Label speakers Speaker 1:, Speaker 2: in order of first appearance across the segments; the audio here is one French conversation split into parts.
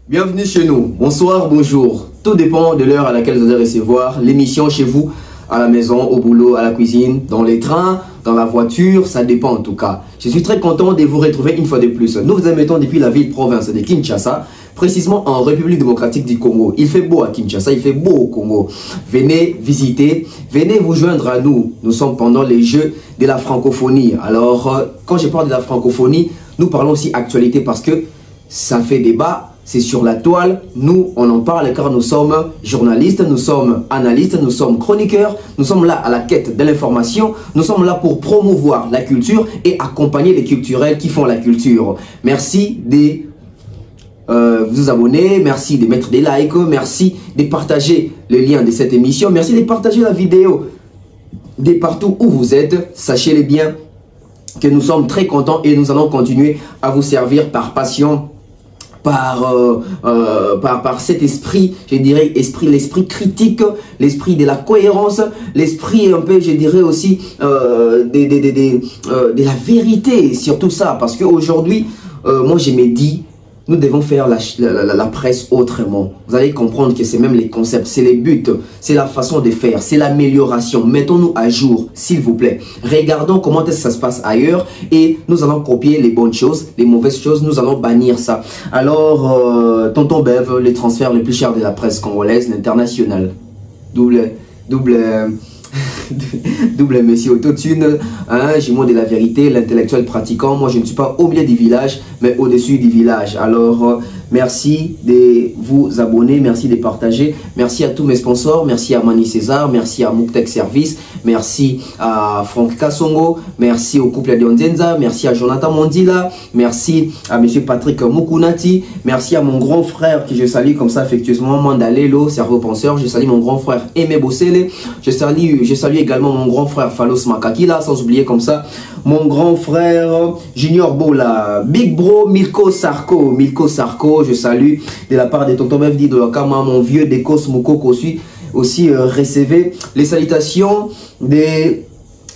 Speaker 1: Bienvenue chez nous. Bonsoir, bonjour. Tout dépend de l'heure à laquelle vous allez recevoir l'émission chez vous, à la maison, au boulot, à la cuisine, dans les trains, dans la voiture, ça dépend en tout cas. Je suis très content de vous retrouver une fois de plus. Nous vous émettons depuis la ville-province de Kinshasa, précisément en République démocratique du Congo. Il fait beau à Kinshasa, il fait beau au Congo. Venez visiter, venez vous joindre à nous. Nous sommes pendant les Jeux de la francophonie. Alors, quand je parle de la francophonie, nous parlons aussi actualité parce que ça fait débat. C'est sur la toile, nous on en parle car nous sommes journalistes, nous sommes analystes, nous sommes chroniqueurs, nous sommes là à la quête de l'information, nous sommes là pour promouvoir la culture et accompagner les culturels qui font la culture. Merci de vous abonner, merci de mettre des likes, merci de partager le lien de cette émission, merci de partager la vidéo de partout où vous êtes. Sachez-le bien que nous sommes très contents et nous allons continuer à vous servir par passion, par cet esprit, je dirais, l'esprit critique, l'esprit de la cohérence, l'esprit un peu, je dirais aussi, de la vérité sur tout ça. Parce qu'aujourd'hui, moi je me dis, nous devons faire la presse autrement. Vous allez comprendre que c'est même les concepts, c'est les buts, c'est la façon de faire, c'est l'amélioration. Mettons-nous à jour, s'il vous plaît. Regardons comment est-ce que ça se passe ailleurs et nous allons copier les bonnes choses, les mauvaises choses, nous allons bannir ça. Alors, Tonton Bev, les transferts les plus chers de la presse congolaise, l'international. Double monsieur autotune, hein, jumeau de la vérité, l'intellectuel pratiquant. Moi je ne suis pas au milieu du village mais au-dessus du village. Alors merci de vous abonner, merci de partager, merci à tous mes sponsors, merci à Mani César, merci à Mouktech Service, merci à Franck Kassongo, merci au couple de Onzenza, merci à Jonathan Mondila, merci à monsieur Patrick Mukunati, merci à mon grand frère que je salue comme ça affectueusement, Mandalelo, cerveau penseur. Je salue mon grand frère Aimé Bossele, je salue également mon grand frère Falos Makakila, sans oublier comme ça mon grand frère Junior Bola, Big Bro Milko Sarko, je salue de la part de Tonton Bev Dido Wakama, mon vieux Dekos Moukoko aussi recevez les salutations de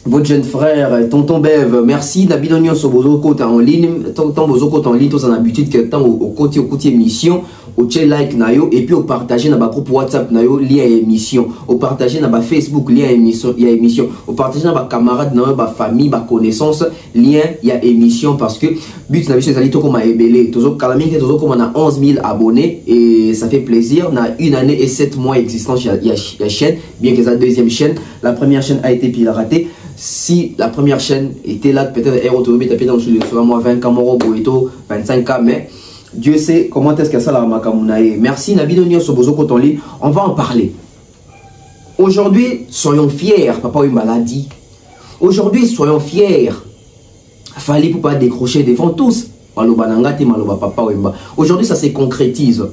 Speaker 1: votre jeune frère Tonton Bev. Merci Nabidonio Sobozo Côte en ligne, Tonton Bozo Côte en ligne, tous en habitude que temps au côté émission, au like nayo et puis au partager dans ma groupe WhatsApp nayo lien émission, au partager dans ma Facebook lien émission, il y a émission, au partager dans ma camarade dans ma famille, ma connaissance lien il y a émission parce que but na biso ezali to comme ebele tozo kalamiki tozo comme on a 11 000 abonnés et ça fait plaisir. On a une année et 7 mois existence il y a chaîne, bien que la deuxième chaîne, la première chaîne a été piratée. Si la première chaîne était là, peut-être Aero Tobi tapé dans le mois 20 Camoro Boeto 25K, mais Dieu sait comment est-ce que ça la Makamunae. Merci Nabidonio Sobozo Kotonli. On va en parler. Aujourd'hui, soyons fiers, papa une maladie. Aujourd'hui, soyons fiers. Fallait pour pas décrocher devant tous. Aujourd'hui, ça se concrétise.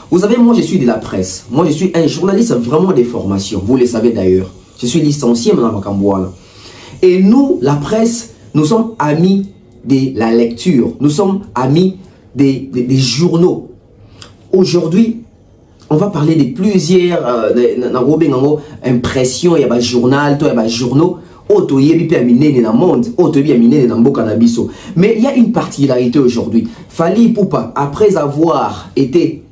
Speaker 1: Vous savez, moi je suis de la presse. Moi je suis un journaliste vraiment de formation. Vous le savez d'ailleurs. Je suis licencié maintenant à Makambouala. Et nous, la presse, nous sommes amis de la lecture. Nous sommes amis des journaux. Aujourd'hui, on va parler de plusieurs impressions. Il y a des journaux, il y a des journaux. Mais il y a une particularité aujourd'hui. Fali Poupa, après avoir été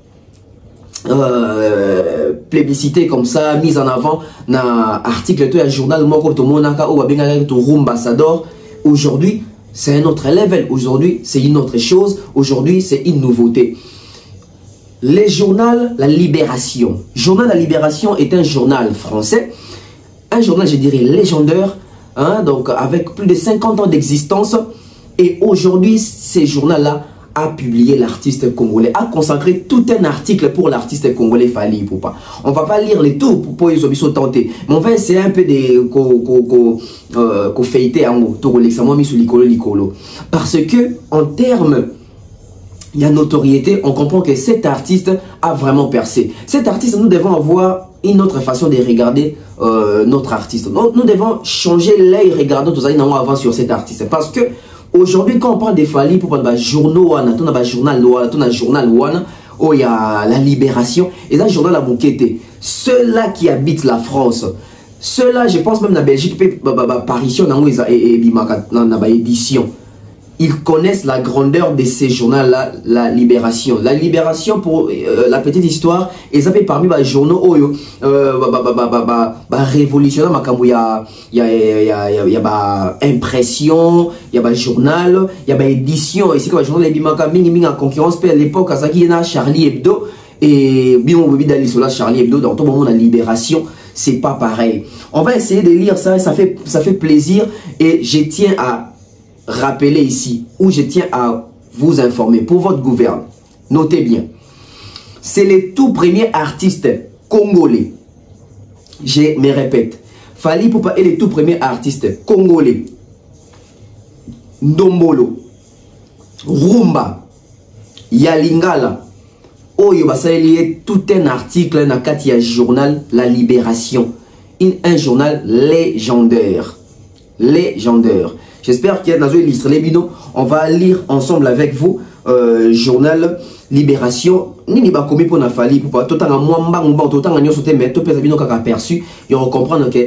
Speaker 1: plébiscité comme ça, mise en avant dans article de un journal ambassadeur, aujourd'hui c'est un autre level, aujourd'hui c'est une autre chose, aujourd'hui c'est une nouveauté. Le journal La Libération. Journal La Libération est un journal français, un journal je dirais légendaire, hein, donc avec plus de 50 ans d'existence, et aujourd'hui ce journal là a publié l'artiste congolais, a consacré tout un article pour l'artiste congolais Fali Poupa. On va pas lire les tout pour les obéissants tentés, mais on va essayer un peu de feuilleter en haut, parce que en termes il y a notoriété, on comprend que cet artiste a vraiment percé. Cet artiste, nous devons avoir une autre façon de regarder notre artiste. Donc, nous devons changer l'œil regardant tout ça avant sur cet artiste, parce que aujourd'hui, quand on parle de Fali pour parler de journaux, on a journal, où il y a La Libération, et là, journal à Moukete. Ceux-là qui habitent la France, ceux-là, je pense même la Belgique, apparition dans l'édition. ils connaissent la grandeur de ces journaux-là, la Libération. La Libération, pour la petite histoire, et ça fait parmi les journaux révolutionnaire, il y a impression, il y a journal, il y a édition, et c'est que le journal est en concurrence, à l'époque, à ça qui est Charlie Hebdo, et bien on veut d'aller sur la Charlie Hebdo, dans tout moment la Libération, c'est pas pareil. On va essayer de lire ça, et ça fait plaisir, et je tiens à rappeler ici, ou je tiens à vous informer pour votre gouverne. Notez bien, c'est le tout premier artiste congolais. Je me répète, Fally Ipupa est le tout premier artiste congolais. Ndombolo, Rumba, Yalingala, Oyo basali tout un article dans le journal La Libération, un journal légendaire. Légendaire. J'espère qu'il y a dans une liste les bidons. On va lire ensemble avec vous journal Libération. Ni ba komi pour na Fally Ipupa tout en moi tout en nyo sauté mais tout pesa bino kaka perçu et on comprendre que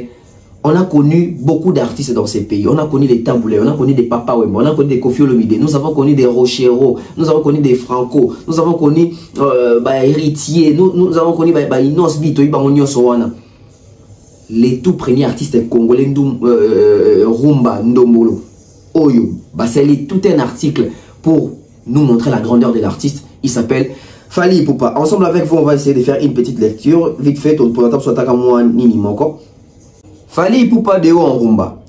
Speaker 1: on a connu beaucoup d'artistes dans ces pays. On a connu les Tamboulé, on a connu des Papa Wemba, on a connu des Koffi Olomide, nous avons connu des Rochero, nous avons connu des Franco, nous avons connu Héritier, nous avons connu Inos Bito, Sowana. Les tout premiers artistes congolais, Rumba, Ndombolo, Oyo, c'est tout un article pour nous montrer la grandeur de l'artiste. Il s'appelle Fally Ipupa. Ensemble avec vous, on va essayer de faire une petite lecture. Vite fait, pour la table soit à moi, Nini Moko. Fally Ipupa de haut en rumba.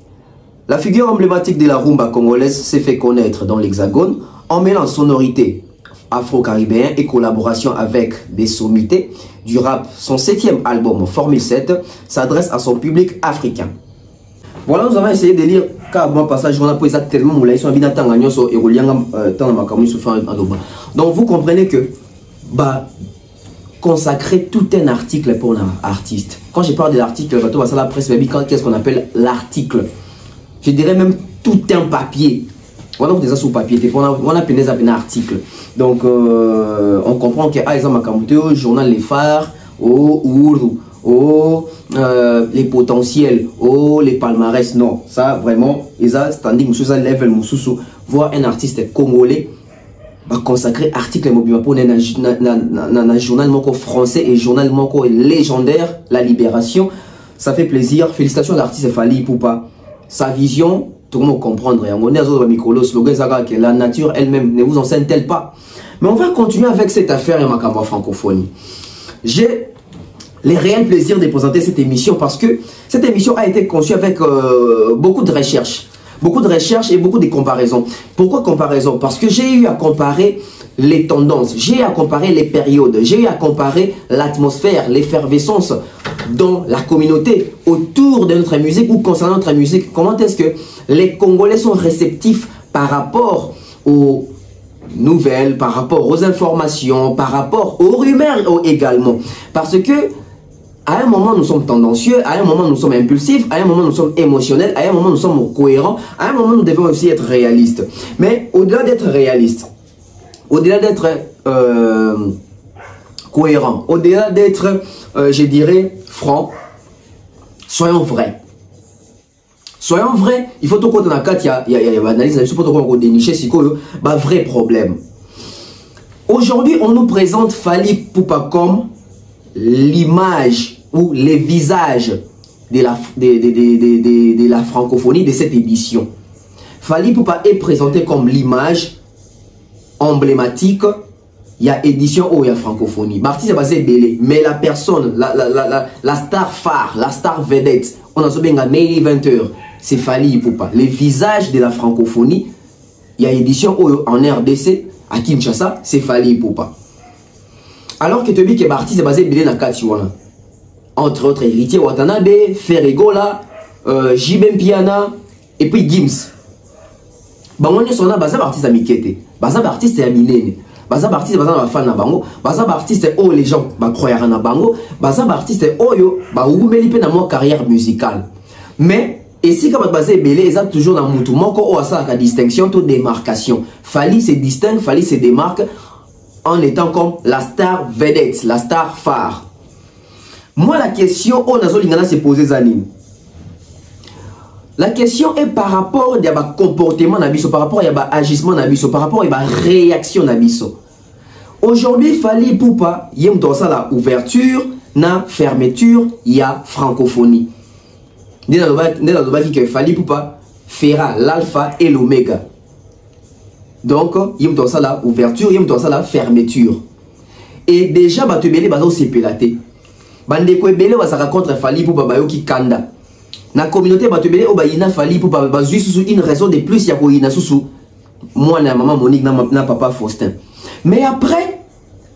Speaker 1: La figure emblématique de la rumba congolaise s'est fait connaître dans l'Hexagone en mêlant sonorité afro-caribéen et collaboration avec des sommités du rap. Son 7e album, Formule 7, s'adresse à son public africain. Voilà, nous avons essayé de lire car moi passage on a posé tellement moulay sont bien tant gagnon et reliant tant ma camus souffrant en doba. Donc vous comprenez que consacrer tout un article pour un artiste. Quand je parle de l'article, la presse, qu'est-ce qu'on appelle l'article? Je dirais même tout un papier. On a déjà sous papier, on a péné un article. Donc on comprend que le journal Les Phares, les potentiels, les palmarès, non. Ça vraiment, ils ont standing, level, voir un artiste congolais consacrer article pour un journal français et journal légendaire, La Libération. Ça fait plaisir. Félicitations à l'artiste Fally Ipupa. Sa vision, tout le monde comprendre. La nature elle-même ne vous enseigne-t-elle pas? Mais on va continuer avec cette affaire et ma francophonie. J'ai le réel plaisir de présenter cette émission parce que cette émission a été conçue avec beaucoup de recherches. Beaucoup de recherches et beaucoup de comparaisons. Pourquoi comparaison? Parce que j'ai eu à comparer les tendances, j'ai eu à comparer les périodes, j'ai eu à comparer l'atmosphère, l'effervescence dans la communauté autour de notre musique ou concernant notre musique. Comment est-ce que les Congolais sont réceptifs par rapport aux nouvelles, par rapport aux informations, par rapport aux rumeurs également. Parce que à un moment, nous sommes tendancieux, à un moment, nous sommes impulsifs, à un moment, nous sommes émotionnels, à un moment, nous sommes cohérents, à un moment, nous devons aussi être réalistes. Mais au-delà d'être réaliste, au-delà d'être cohérent, au-delà d'être, je dirais, franc, soyons vrais. Soyons vrais, il faut tout qu'on a quatre, il y a une analyse, il faut tout qu'on dénicher, c'est quoi, vrai problème. Aujourd'hui, on nous présente Fally Ipupa comme l'image ou les visages de la francophonie de cette édition. Fally Ipupa est présenté comme l'image emblématique. Il y a édition où il y a francophonie. L'artiste est basé belé, mais la personne, la star phare, la star vedette, on a bien un main eventer, c'est Fally Ipupa. Les visages de la francophonie, il y a édition où en RDC, à Kinshasa, c'est Fally Ipupa. Alors que tu dis que l'artiste est basé belé dans Katiwana. Entre autres, Héritier Watanabe, Ferregola, Jibem Piana, et puis Gims. On est sur la base d'artistes à Mikete, base d'artistes à Milene, base d'artistes à fan na bango, base d'artistes où les gens croient na bango, base d'artistes oyo ou melipe na mo carrière musicale. Mais ici quand basé belé, ils ont toujours dans mutu moko o ça la distinction, toute démarcation. Fally se distingue, Fally se démarque en étant comme la star vedette, la star phare. Moi, la question, on a se poser Zanine. La question est par rapport à comportement nabiso, par rapport à agissement nabiso, par rapport à réaction nabiso. Aujourd'hui, Fally Ipupa, il y a la ouverture, na fermeture, il y a francophonie. Que Fally Ipupa fera l'alpha et l'oméga. Donc, il y a la ouverture, il y a la fermeture. Et déjà, tu belé bazo sepelate. Bande ko belé wa saka contre Fally Ipupa bayo ki kanda. Na communauté ba belé o ba ina Fally Ipupa ba sous une raison de plus ya ko ina sous moi na maman Monique na papa Faustin. Mais après,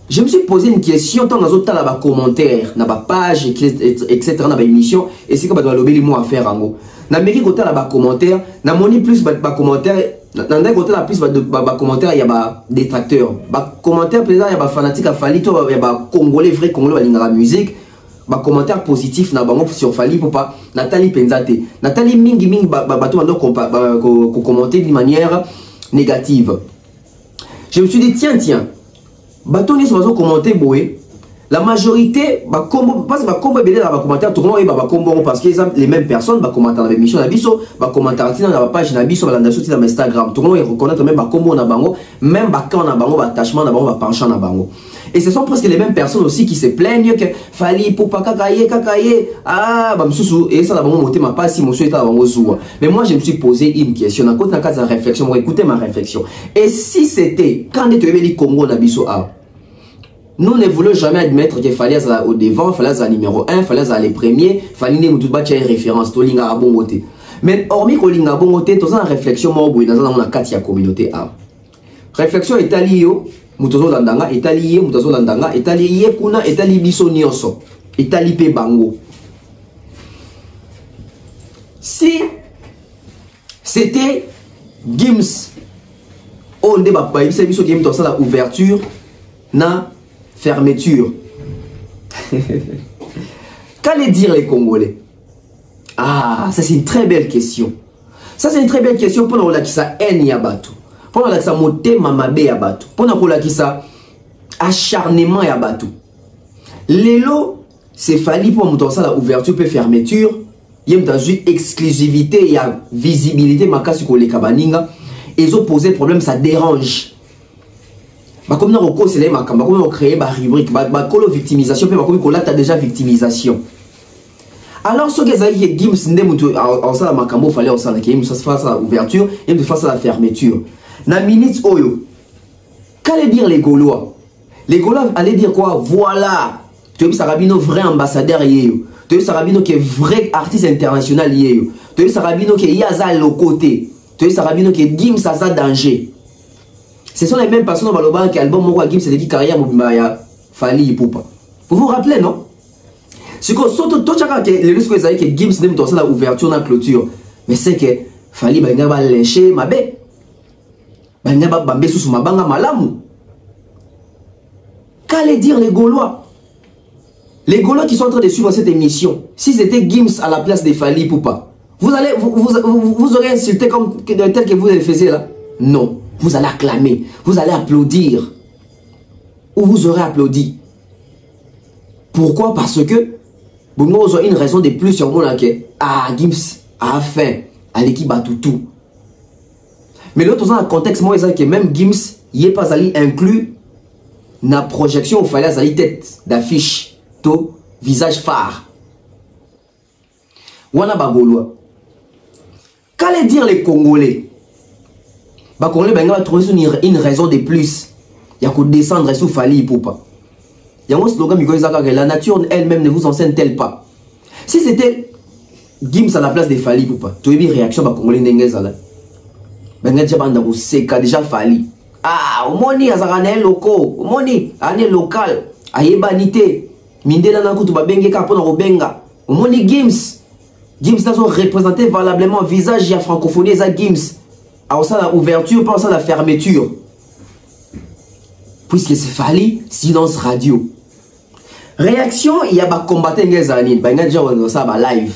Speaker 1: je me suis posé une question tant dans autres là commentaires, na ba page etc. na ba émission et c'est que ba doit lobby moi à faire ango. Na mairie côté là ba commentaire, na moni plus ba commentaire, dans d'un côté là plus ba commentaire il y a ba détracteurs. Ba commentaire président il y a ba fanatique à Fally to il y a ba congolais vrai congolais ba linga musique. Ba commentaire positif na bango sur Fally Ipupa Nathalie Penzate Nathalie mingi bato bando commenter d'une manière négative. Je me suis dit tiens bato ni so commenter boé la majorité ba combo parce que ba combo belé la ba commentaire tout le monde ba combo parce que les mêmes personnes ba commenter dans l'émission na biso ba commenter dans la page na biso ba sur Instagram tout le monde reconnaît même ba combo na bango même ba quand na bango ba attachement na bango ba penchant na bango. Et ce sont presque les mêmes personnes aussi qui se plaignent que Fally Ipupa kakaye ah bah msusu et ça la bango moté ma pas si monsieur était la bango zoua. Mais moi je me suis posé une question dans la case de réflexion, écoutez ma réflexion. Et si c'était quand tu avais dit Congo na biso a nous ne voulons jamais admettre qu'il fallait au devant, il fallait à numéro 1, il fallait à les premiers, il fallait que nous battions une référence, tout l'inga bon côté. Mais hormis que l'inga bon côté, tout ça en réflexion moi dans la quatre communauté a. Réflexion est alliée mutozo landanga etali mutozo landanga etali kuna etali biso nyonso etali pe bango. Si c'était Gims on débat pas biso Gims dans la ouverture na fermeture. Qu'allait dire les Congolais? Ah, ça c'est une très belle question. Ça c'est une très belle question pour la qui ça haine ya bato. Pour la qui ça moté mamabe ya bato. Pour la qui ça acharnement ya bato. Lelo c'est Fally pour monter ça la ouverture peut fermeture. Il y a une exclusivité, il y a visibilité makasi ko les kabaninga. Ils ont posé le problème, ça dérange. Comme nous avons créé une rubrique, la victimisation, puis là tu as déjà victimisation. Alors ce que j'ai dit, c'est que fallait faire l'ouverture et faire la fermeture. Dans la minute oyo, qu'allait dire les Gaulois? Les Gaulois allaient dire quoi? Voilà, tu as vu Sarabino vrai ambassadeur yéyo. Tu as vu Sarabino qui est vrai artiste international yéyo. Tu as vu Sarabino qui est Yaza le côté. Tu as vu Sarabino qui est Gims Aza danger. Ce sont les mêmes personnes qui ont album Mokwa Gims et qui carrière Mobimaya Fally Ipupa. Vous vous rappelez, non? Ce que tout chacun qui les risques que Gims n'aime dans la ouverture dans la clôture. Mais c'est que Fally va lyncher ma bête. Va bambé sous ma banga malamu. Qu'allaient dire les Gaulois? Les Gaulois qui sont en train de suivre cette émission, si c'était Gims à la place de Fally Ipupa, vous aurez insulté comme tel que vous le faisiez là? Non. Vous allez acclamer, vous allez applaudir. Ou vous aurez applaudi. Pourquoi? Parce que vous avez une raison de plus sur mon enquête. Ah, Gims a faim à l'équipe Batoutou. Mais l'autre dans le contexte, moi, c'est que même Gims, il n'est pas allé inclus dans la projection où il fallait aller tête d'affiche, to visage phare. Wana Bagolois. Qu'allaient dire les Congolais? Les Congolais va trouver une raison de plus. Il y a qu'à descendre sous Fally Ipupa. Il y a un slogan qui dit la nature elle-même ne vous enseigne-t-elle pas? Si c'était Gims à la place de Fally Ipupa, tu as une réaction de Congolais n'engagez-la. C'est déjà Fally. Ah, au moni azarane loko, au moni ane local, ayebanité, mindela na kutu babenge kapona robenga. Au moni Gims n'a représenté valablement visage ya francophonie za Gims. Alors ça la ouverture, pas ça la fermeture. Puisque c'est Fally, silence radio. Réaction, il y a des combattants qui ont ça live.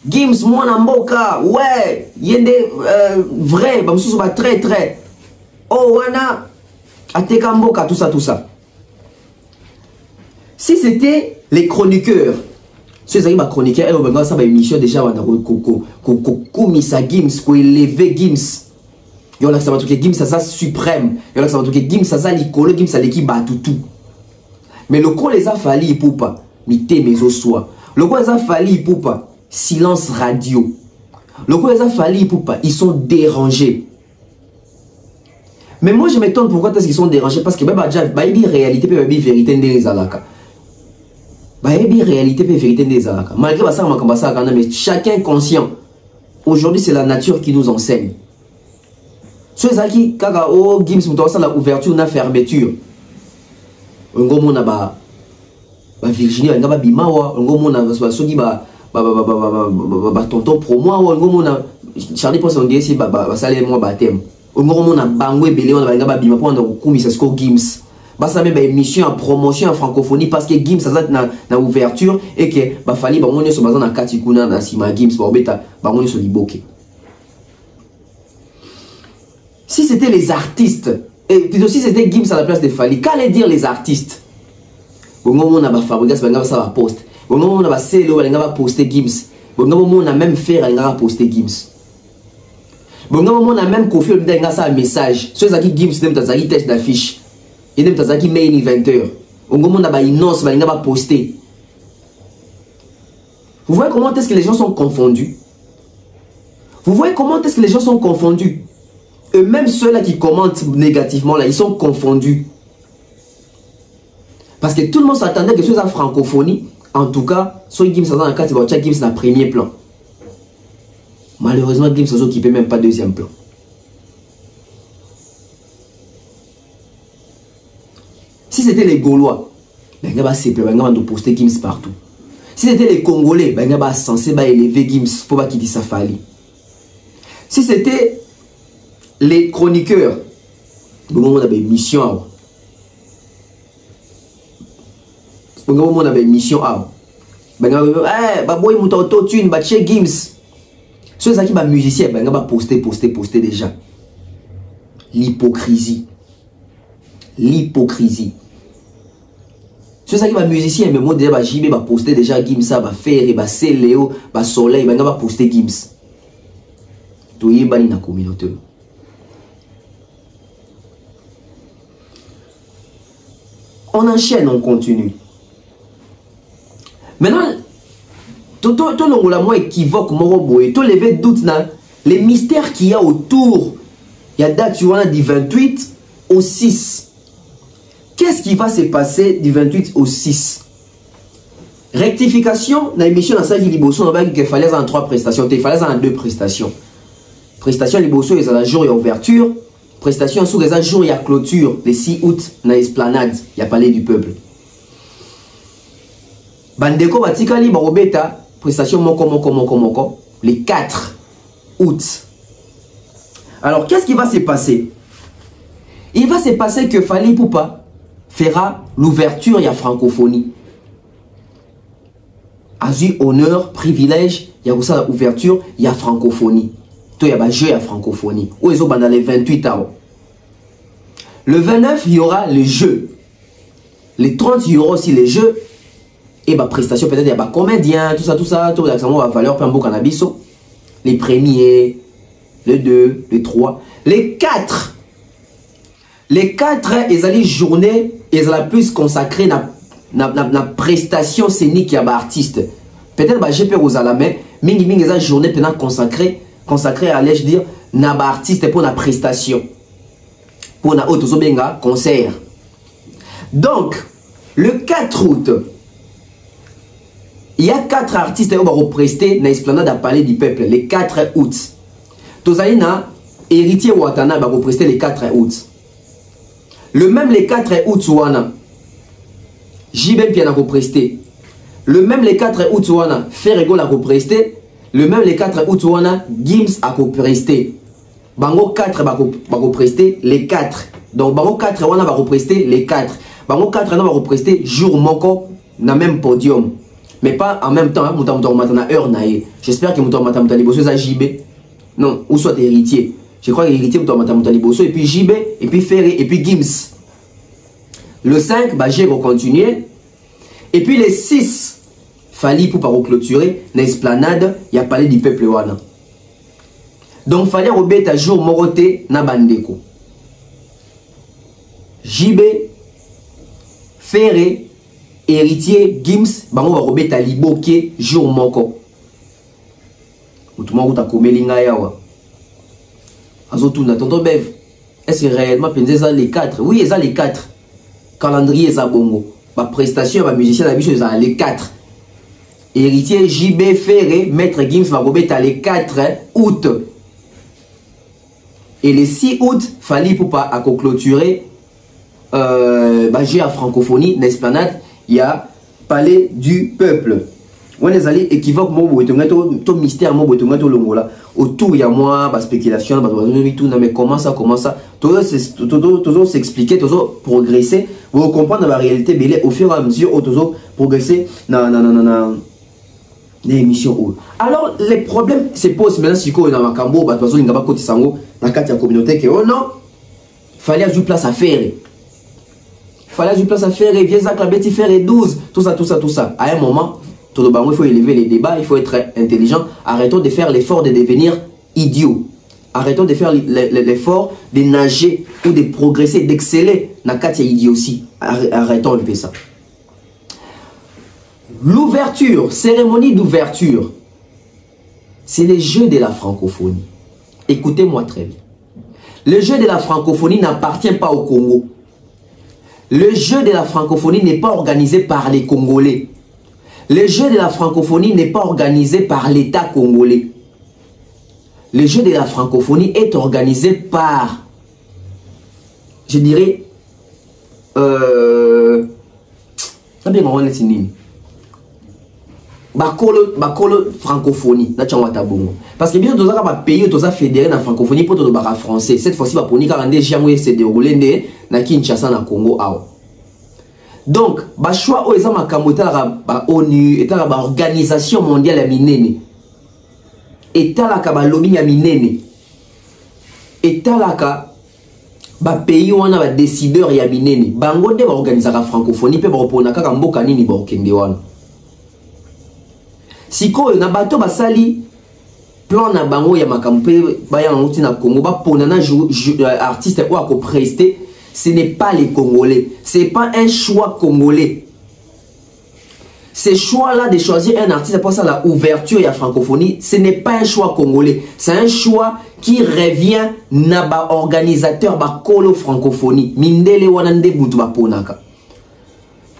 Speaker 1: Gims, moi Namboka, ouais, il y a des vrais, très. Oh, wana, Ateka Mboka, tout ça. Si c'était les chroniqueurs Ce qui est chroniqueur, elle a ça émission déjà, Misa Gims, pour élever Gims. Il y a Gims, ça suprême. Il y a Gims, ça l'icône, Gims, ça l'équipe tout. Mais le coup les a fallu pour pas, mite mes os sois. Le coup les a fallu pour pas, silence radio. Le coup les a fallu pour pas, ils sont dérangés. Mais moi je m'étonne pourquoi est-ce qu'ils sont dérangés, parce que il réalité et vérité des alaka. Réalité et vérité des alaka. Malgré ça, mais chacun conscient. Aujourd'hui c'est la nature qui nous enseigne. Ceux qui ont Gims, la ouverture ou la fermeture. On a Virginie, on a Bimawa, on a Sogi, tonton promo, on a Charlie Poisson, on dit si salaire moi baptême. On a Bangwe Belé, on a Bima pour un Kumisasko Gims. Ça même émission en promotion en francophonie parce que Gims ça na ouverture et que fallait on sur bazan na Katikuna na Sima Gims ba obeta ba on sur Liboke. Si c'était les artistes et plutôt si c'était Gims à la place de Fali, qu'allait dire les artistes? Bon, on a Fabrigas, on a ça poste. Bon, on a Celo, on a posté Gims. Bon, on a même fait, on a posté Gims. Bon, on a même confié un message. Ceux qui Gims, ils ont des têtes d'affiche. Ils ont des main inventeur. On a une annonce, on a posté. Vous voyez comment est-ce que les gens sont confondus? Vous voyez comment est-ce que les gens sont confondus? Eux-mêmes, ceux-là qui commentent négativement, là, ils sont confondus. Parce que tout le monde s'attendait que ce soit la francophonie, en tout cas, soit Gims dans le cas, c'est Gims dans le premier plan. Malheureusement, Gims ne s'occupe même pas deuxième plan. Si c'était les Gaulois, ben va poster Gims partout. Si c'était les Congolais, ben va censé élever Gims pour pas qu'il dise ça fallait. Si c'était les chroniqueurs, on a une mission. On a une mission. Baboy mouton auto-tune, chez Gims. Ceux qui sont musiciens, on va poster déjà. L'hypocrisie. L'hypocrisie. Ceux qui sont musiciens, mais moi déjà, JB va poster déjà Gims, va faire, va Céléo, va Soleil, on va poster Gims. Tout y est dans la communauté. On enchaîne, on continue. Maintenant, tout le monde équivoque, tout lever doute, les mystères qu'il y a autour, il y a date du 28 au 6. Qu'est-ce qui va se passer du 28 au 6? Rectification, dans l'émission, dans cette liboson, il fallait en 3 prestations, il fallait en 2 prestations. Prestation liboson, il y a un jour et ouverture. Prestation sous les jours, il y a clôture, le 6 août, dans l'esplanade, il y a Palais du Peuple. Bandeko Batikali Barobeta, prestation moko, le 4 août. Alors, qu'est-ce qui va se passer? Il va se passer que Fali Poupa fera l'ouverture, il y a francophonie. Azur, honneur, privilège, il y a aussi l'ouverture, il y a francophonie. Il y a un jeu à francophonie. Où ils ont dans les 28 ans. Le 29, il y aura le jeu. Les 30, il y aura aussi les jeux. Et bah, prestation, peut-être, il y a comédien, tout ça, tout l'examen va valeur, peu importe cannabis. Les premiers, les 2, les 3, les 4. Les 4, ils ont les journées, ils ont plus consacré na prestation scénique qui a artiste. Peut-être, bah, j'ai peur aux alamais, mais ils ont journée pendant consacré à l'aise dire naba artiste pour la prestation pour na auto benga concert. Donc le 4 août il y a 4 artistes qui vont represter dans l'esplanade à Palais du Peuple le 4 août. Tozalina héritier Watana va represter le 4 août. Le même le 4 août wana JB Piana represter. Le même le 4 août wana Ferrego la represter. Le même les 4 août, Gims a presté. Bango 4 va represter les 4. Donc Bango 4 va represter les 4. Bango 4 va represter jour moko na même podium. Mais pas en même temps, j'espère que Mouta Liboso a JB. Non, ou soit héritier. Je crois que héritier Mouta Liboso et puis JB, et puis Ferré, et puis Gims. Le 5, j'ai continué. Et puis les 6, Fali pour pas clôturer na esplanade il y a palais du peuple wana. Donc fallait robeta jour moroté na bandeko. JB Ferré héritier Gims bango ba robeta liboke jour moko. Mutumo uta komelinga yawa. Azotuna tonton Bev. Est-ce que réellement pensez ça les 4? Oui, ils ont les 4. Calendrier ça bongo. Ma prestation ma musicien la biche ça les 4. Héritier JB Ferré, maître Gims va robeta les 4 août. Et le 6 août, fallait pour pas à clôturer j'ai à francophonie, l'esplanade, il y a palais du peuple. On est allé équivoque mon mystère mon longola. Autour il y a moi ma spéculation mais comment ça toujours s'expliquer toujours progresser vous comprendre la réalité belé au fur et à mesure toujours progresser non l'émission. Alors les problèmes se posent maintenant si quoi dans ma cambo bah façon ingaba côté sango na carte ya communauté que oh non fallait ajouter place à faire. Fallait ajouter place à faire et viens à la bête faire et 12 tout ça à un moment tout le monde il faut élever les débats, il faut être intelligent. Arrêtons de faire l'effort de devenir idiot. Arrêtons de faire l'effort de nager ou de progresser, d'exceller dans carte ya idiotie. Arrêtons de faire ça. L'ouverture, cérémonie d'ouverture, c'est le jeu de la francophonie. Écoutez-moi très bien. Le jeu de la francophonie n'appartient pas au Congo. Le jeu de la francophonie n'est pas organisé par les Congolais. Le jeu de la francophonie n'est pas organisé par l'État congolais. Le jeu de la francophonie est organisé par, je dirais, bakolo francophonie na tchangwa tabongo parce que bien tozaka ba pays toza fédéré na francophonie pour to ba français cette fois-ci ba poni 42 janvier se déroulé na Kinshasa na Congo awa. Donc ba choix o eza makambo etala ba ONU etala ba organisation mondiale ya minene etala ka ba lobby ya minene etala ka ba pays wana ba décideur ya minene bango de ba organisaka francophonie pe ba repona kaka mboka nini ba okende wana. Siko na bato basali plan na bango ya makampe baya ngoti na Congo ba pona na artiste ou ako prester, ce n'est pas les Congolais, c'est pas un choix congolais. Ce choix là de choisir un artiste pour ça la ouverture ya francophonie, ce n'est pas un choix congolais, c'est un choix qui revient na ba organisateur ba kolo francophonie mindele wana nde butu ba ponaka.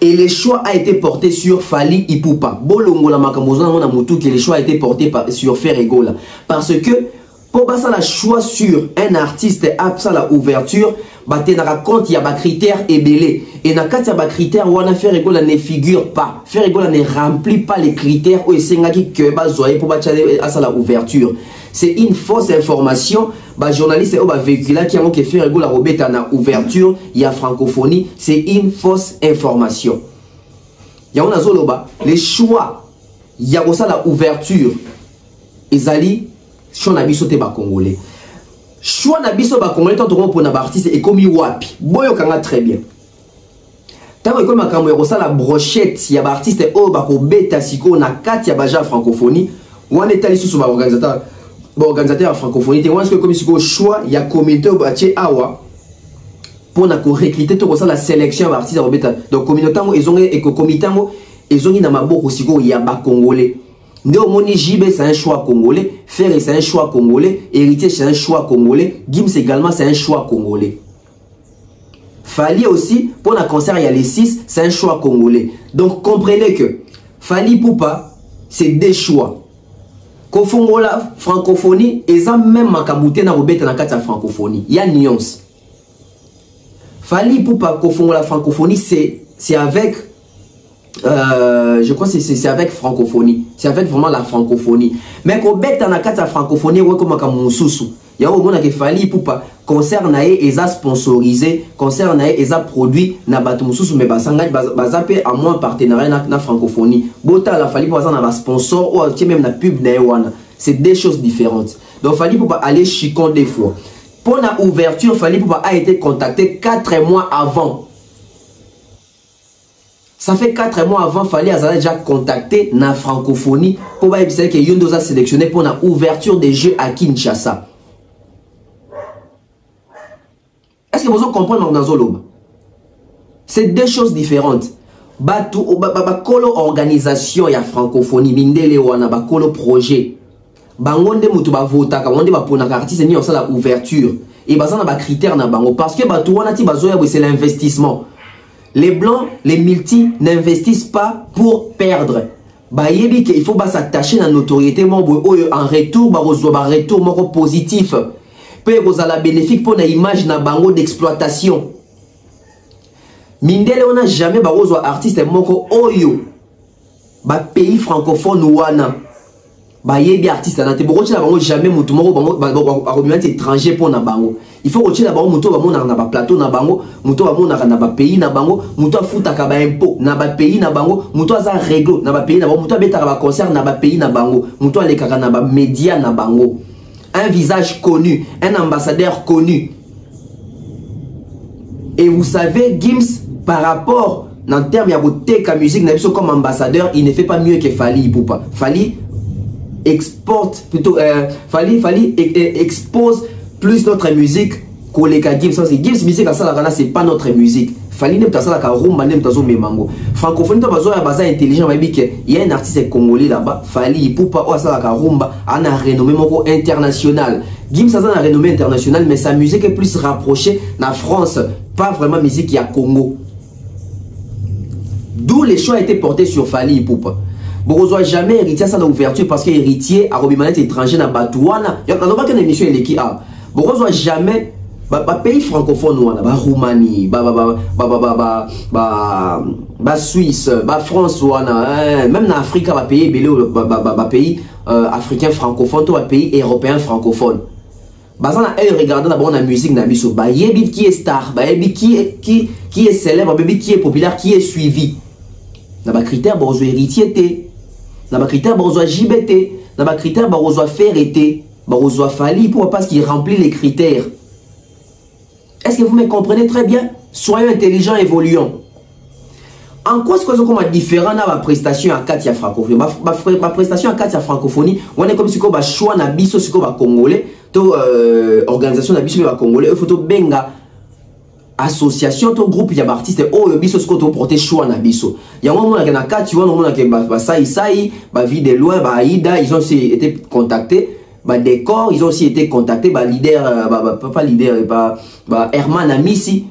Speaker 1: Et le choix a été porté sur Fally Ipupa. Bolongola makambozo na mutu que le choix a été porté sur Ferregola. Parce que pour passer la choix sur un artiste après la ouverture, baté na raconte il y a des critères ébélés. Et na kati ya ba critères wana Ferregola ne figure pas. Ferregola ne remplit pas les critères où esengaki que bazoye pour batale à la ouverture. C'est une fausse information. Bah journaliste ou bah véhicule qui a que Ferregola robeta na ouverture, il y a francophonie, c'est une fausse information. Il y a zoloba les choix, il y a aussi la ouverture. Ezali choix na biso te ba congolais. Choix na biso ba congolais tant pour na artiste et comme wapi. Boyo kanga très bien. Tant comme makambo ya la brochette, il y a artiste o ba ko beta siko na kati ya baja francophonie, on est allé sur ba organisateur de francophonie, tu vois ce que comme il choix, il y a comité au bâti awa pour recruter tout ça la sélection d'artistes donc communauté ils ont et comité ils ont na maboko siko il y a ba congolais. Néomoni JB c'est un choix congolais, Ferré c'est un choix congolais, Héritier c'est un choix congolais, Gims également c'est un choix congolais. Fally aussi pour la concert il y a les 6 c'est un choix congolais. Donc comprenez que Fally Ipupa c'est des choix. Kofongola francophonie et ça même makabouté na robeta na kati ya francophonie. Il y a nuance. Fally Ipupa kofongola francophonie c'est avec je crois que c'est avec francophonie. C'est avec vraiment la francophonie. Mais kobeta na kati ya francophonie ouais comme makamususu. Il y a au monde que Fally Ipupa concert nae eza sponsorisé, concert nae eza produit na bato mususu mais basanga bazape à moins partenariat na francophonie. Bota la Fally Ipupa na ba sponsor ou qui même na pub nae wana. C'est deux choses différentes. Donc Fally Ipupa aller chicon des fois. Pour la ouverture, Fally Ipupa a été contacté 4 mois avant. Ça fait 4 mois avant, fallait déjà contacter la francophonie pour voir que Yondo a sélectionné pour la ouverture des Jeux à Kinshasa. Est-ce que vous comprenez maintenant? C'est deux choses différentes. Bakolo organisation ya francophonie, mindele wana bakolo projet. Bangonde mutu ba vota ka wonde ba pona ka artiste ni osala ouverture et bazana ba critère na bango parce que batu wana ti bazoya c'est l'investissement. Les blancs, les multi n'investissent pas pour perdre. Bayebi que il faut s'attacher à la notoriété en retour ba retour moko positif. Peut la bénéfique pour la image na bango d'exploitation. Mindele on a jamais ba artiste moko oyo ba pays francophone wana. Bayebi artiste na te boko la bango jamais mutu moko bango étranger pour na bango. Il faut que la bango mutu ba mona na ba plateau na bango, mutu ba mona na ba pays na bango, mutu afuta ka ba impôt na ba pays na bango, mutu aza réglo na ba pays na bango, mutu abeta ka ba concert na ba pays na bango, mutu aleka na ba média na bango. Un visage connu, un ambassadeur connu. Et vous savez Gims par rapport en termes de musique comme ambassadeur, il ne fait pas mieux que Fally Ipupa. Fally exporte plutôt Fally expose plus notre musique que les Gims. Gims musique c'est pas notre musique. Fally ne peut pas la rumba ne peut pas memango. Francophonie to bazo ya baza intelligent ba bike. Il y a un artiste congolais là-bas, Fally Ipupa o asala ka rumba ana renommé moko international. Gims ça a renommé international mais sa musique est plus rapprochée na France, pas vraiment musique ya Congo. D'où les choix étaient portés sur Fally Ipupa. Bon, on jamais héritier ça l'ouverture parce que héritier à Robimanette étranger na Batouana. Il y a pas qu'une émission qui a. Bon, on jamais pays francophone wana, ba Roumanie, ba Suisse, ba France wana, même en Afrique ba pays belé pays africain francophone, toi pays européen francophone. Bazana elle regarde d'abord la musique na biso, ba yebi qui est star, ba yebi qui est célèbre, ba yebi qui est populaire, qui est suivi. Na ba critère bozo héritier té, na ba critère bozo JBT, na ba critère bozo faire été, bozo Fally pour parce qu'il remplit les critères. Est-ce que vous me comprenez très bien? Soyons intelligents, évoluons. En quoi est-ce que vous êtes différent dans la prestation à Katia francophonie? Ma prestation à Katia francophonie, on est comme si on a choix na biso si on congolais, organisation na biso congolais, il faut to benga association, to groupe ya artiste oh yo biso si on porter choix na biso. Il y a un moment na Katia, on a que Saï, vie de loin, Aïda, ils ont aussi été contactés. Décor, ils ont aussi été contactés par leader, pas leader, Herman Amissi.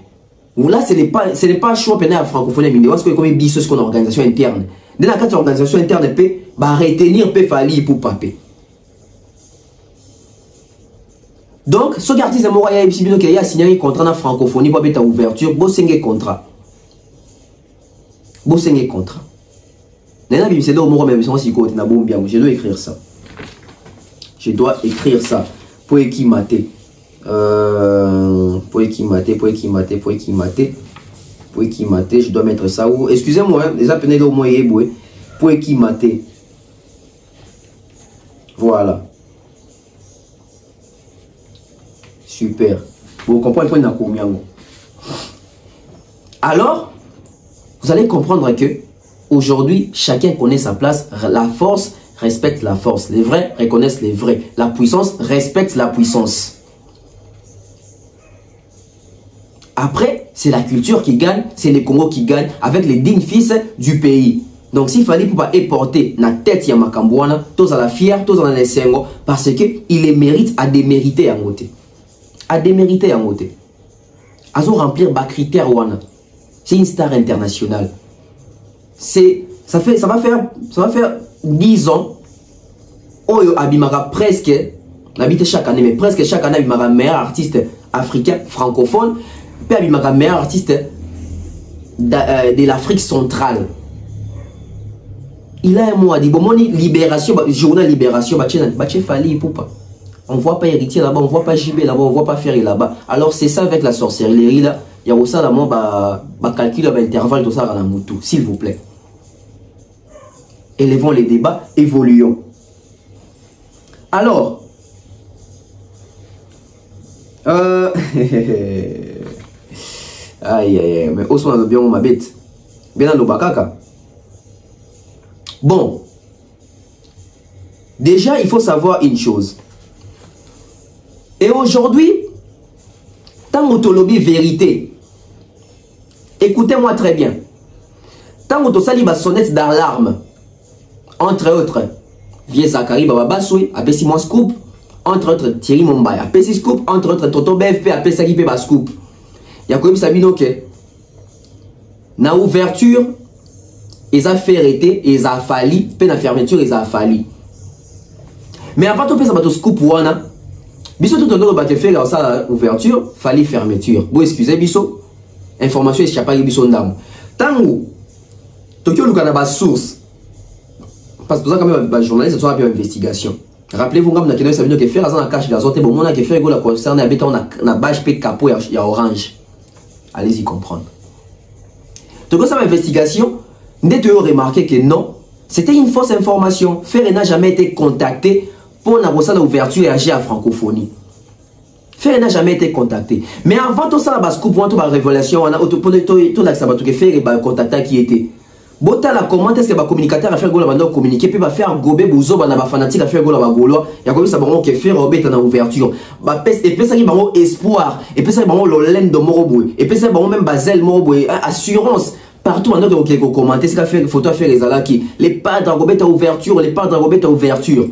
Speaker 1: Où là, ce n'est pas un choix pénal à francophonie, mais parce que comme biso c'est une organisation interne. Dans la carte organisation interne, peut retenir peut Fally Ipupa. Donc, ce artiste Mouraya Ibsibino qui a signé un contrat en francophonie pour être ouverture, beau signer contrat. Beau signer contrat. Nena Bibisé au Mouraya même si côté na bon bien, je dois écrire ça. Je dois écrire ça pour équimater. Pour équimater. Je dois mettre ça où? Excusez-moi, les appelés au moins pour équimater. Voilà. Super. Vous comprenez combien? Alors, vous allez comprendre que aujourd'hui, chacun connaît sa place. La force respecte la force. Les vrais reconnaissent les vrais. La puissance respecte la puissance. Après, c'est la culture qui gagne, c'est les Congos qui gagnent avec les dignes fils du pays. Donc, s'il fallait pour pas porter la tête ya Makambouana, tous à la fière, tous à la Nessengo, parce que il les mérite à démériter en côté. À démériter en côté. À remplir bas critères wana. C'est une star internationale. Ça va faire 10 ans. Oyo Abimara presque, n'habite chaque année, mais presque chaque année Abimara meilleur artiste africain francophone, puis Abimara meilleur artiste de l'Afrique centrale. Il a un mot à dire, bon, libération, journal libération, Fally Ipupa. On ne voit pas héritier là-bas, on ne voit pas JB là-bas, on ne voit pas Ferry là-bas. Alors c'est ça avec la sorcellerie là, il y a aussi là, calcul intervalle, tout ça à la moutou, s'il vous plaît. Élevons les débats, évoluons. Alors, aïe, mais où sont les bien ma bête? Bien dans l'obakaka. Bon. Déjà, il faut savoir une chose. Et aujourd'hui, tant que tu vérité, écoutez-moi très bien. Tant que tu sali ba sonnette d'alarme, entre autres, Vieux Zachary Bababasoui, appelle moi scoop, entre autres Thierry Mombay, appelle scoop, entre autres Toto BFP, appelle ça qui peut scoop. Il y a comme ça, ok. Na ouverture, ils ont fait arrêter, ils ont fallu, puis na fermeture, ils ont fallu. Mais avant de faire scoop, wana, biso tout le monde va faire ça ouverture, fallait fermeture. Bon, excusez biso, information échappe à biso ndam. Tant où Tokyo Lukanaba source, parce que ça quand même un journaliste, ça une investigation. Rappelez-vous quand on a que faire ça na cache gazote, bon on a que faire go la concerne habitant na bâche pe capot ya orange. Allez-y comprendre. Tokyo ça investigation, dès que vous remarquez que non, c'était une fausse information. Ferre n'a jamais été contacté pour la ouverture et agir à francophonie. Ferre n'a jamais été contacté. Mais avant tout ça, la scoop, toute la révélation, on a tout l'accès que Ferre est contacté qui était. Bota la comment est-ce que le communicateur a fait go la communiquer puis va faire gober bozo ba na ba fanatique a faire go la golo ya ko ça bon que Ferre obeta na ouverture ba pes et puis ça qui bango espoir et puis ça bango l'olène de moroboy et puis ça bango même bazel moroboy assurance. Partout maintenant que vous commentez, c'est qu'a fait photo à faire les alaki. Les padres à Robert à ouverture, les padres à Robert à ouverture.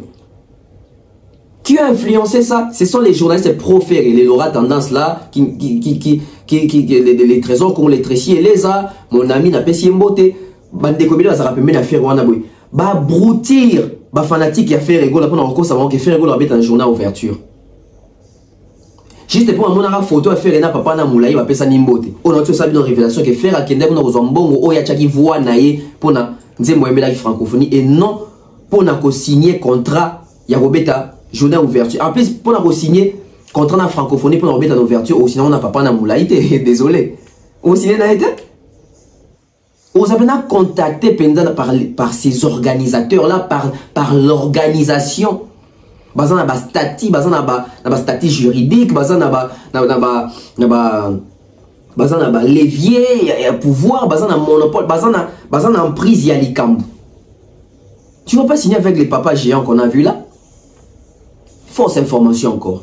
Speaker 1: Qui a influencé ça? Ce sont les journalistes proférés, les Laura tendance là, les trésors qu'on les tressiers, les a, mon ami n'a pas si mboté, bande de comédiens, ça rappelle à faire wana boy. Bah broutir, bah fanatique qui a fait rigolo, après on recours ça va que faire rigolo dans le journal ouverture. Juste pour mon photo à faire papa na moulaï va pesa nimbote. On a tout ça dans révélation que faire à kende na zombongo o ya chaki voix naé pour na nzembo yembela ki francophonie et non pour na ko signer contrat ya robeta journal ouverture. En plus pour na ko signer contrat na francophonie pour na robeta ouverture ou sinon on a papa na moulaï désolé. On signer na été on s'appelle contacté par ces organisateurs là par l'organisation. Bazan na ba stati, bazan na ba stati juridique, bazan na ba levier, pouvoir, bazan na monopole, bazan na emprise ya likambu. Tu vas pas signer avec les papas géants qu'on a vu là? Fausse information encore.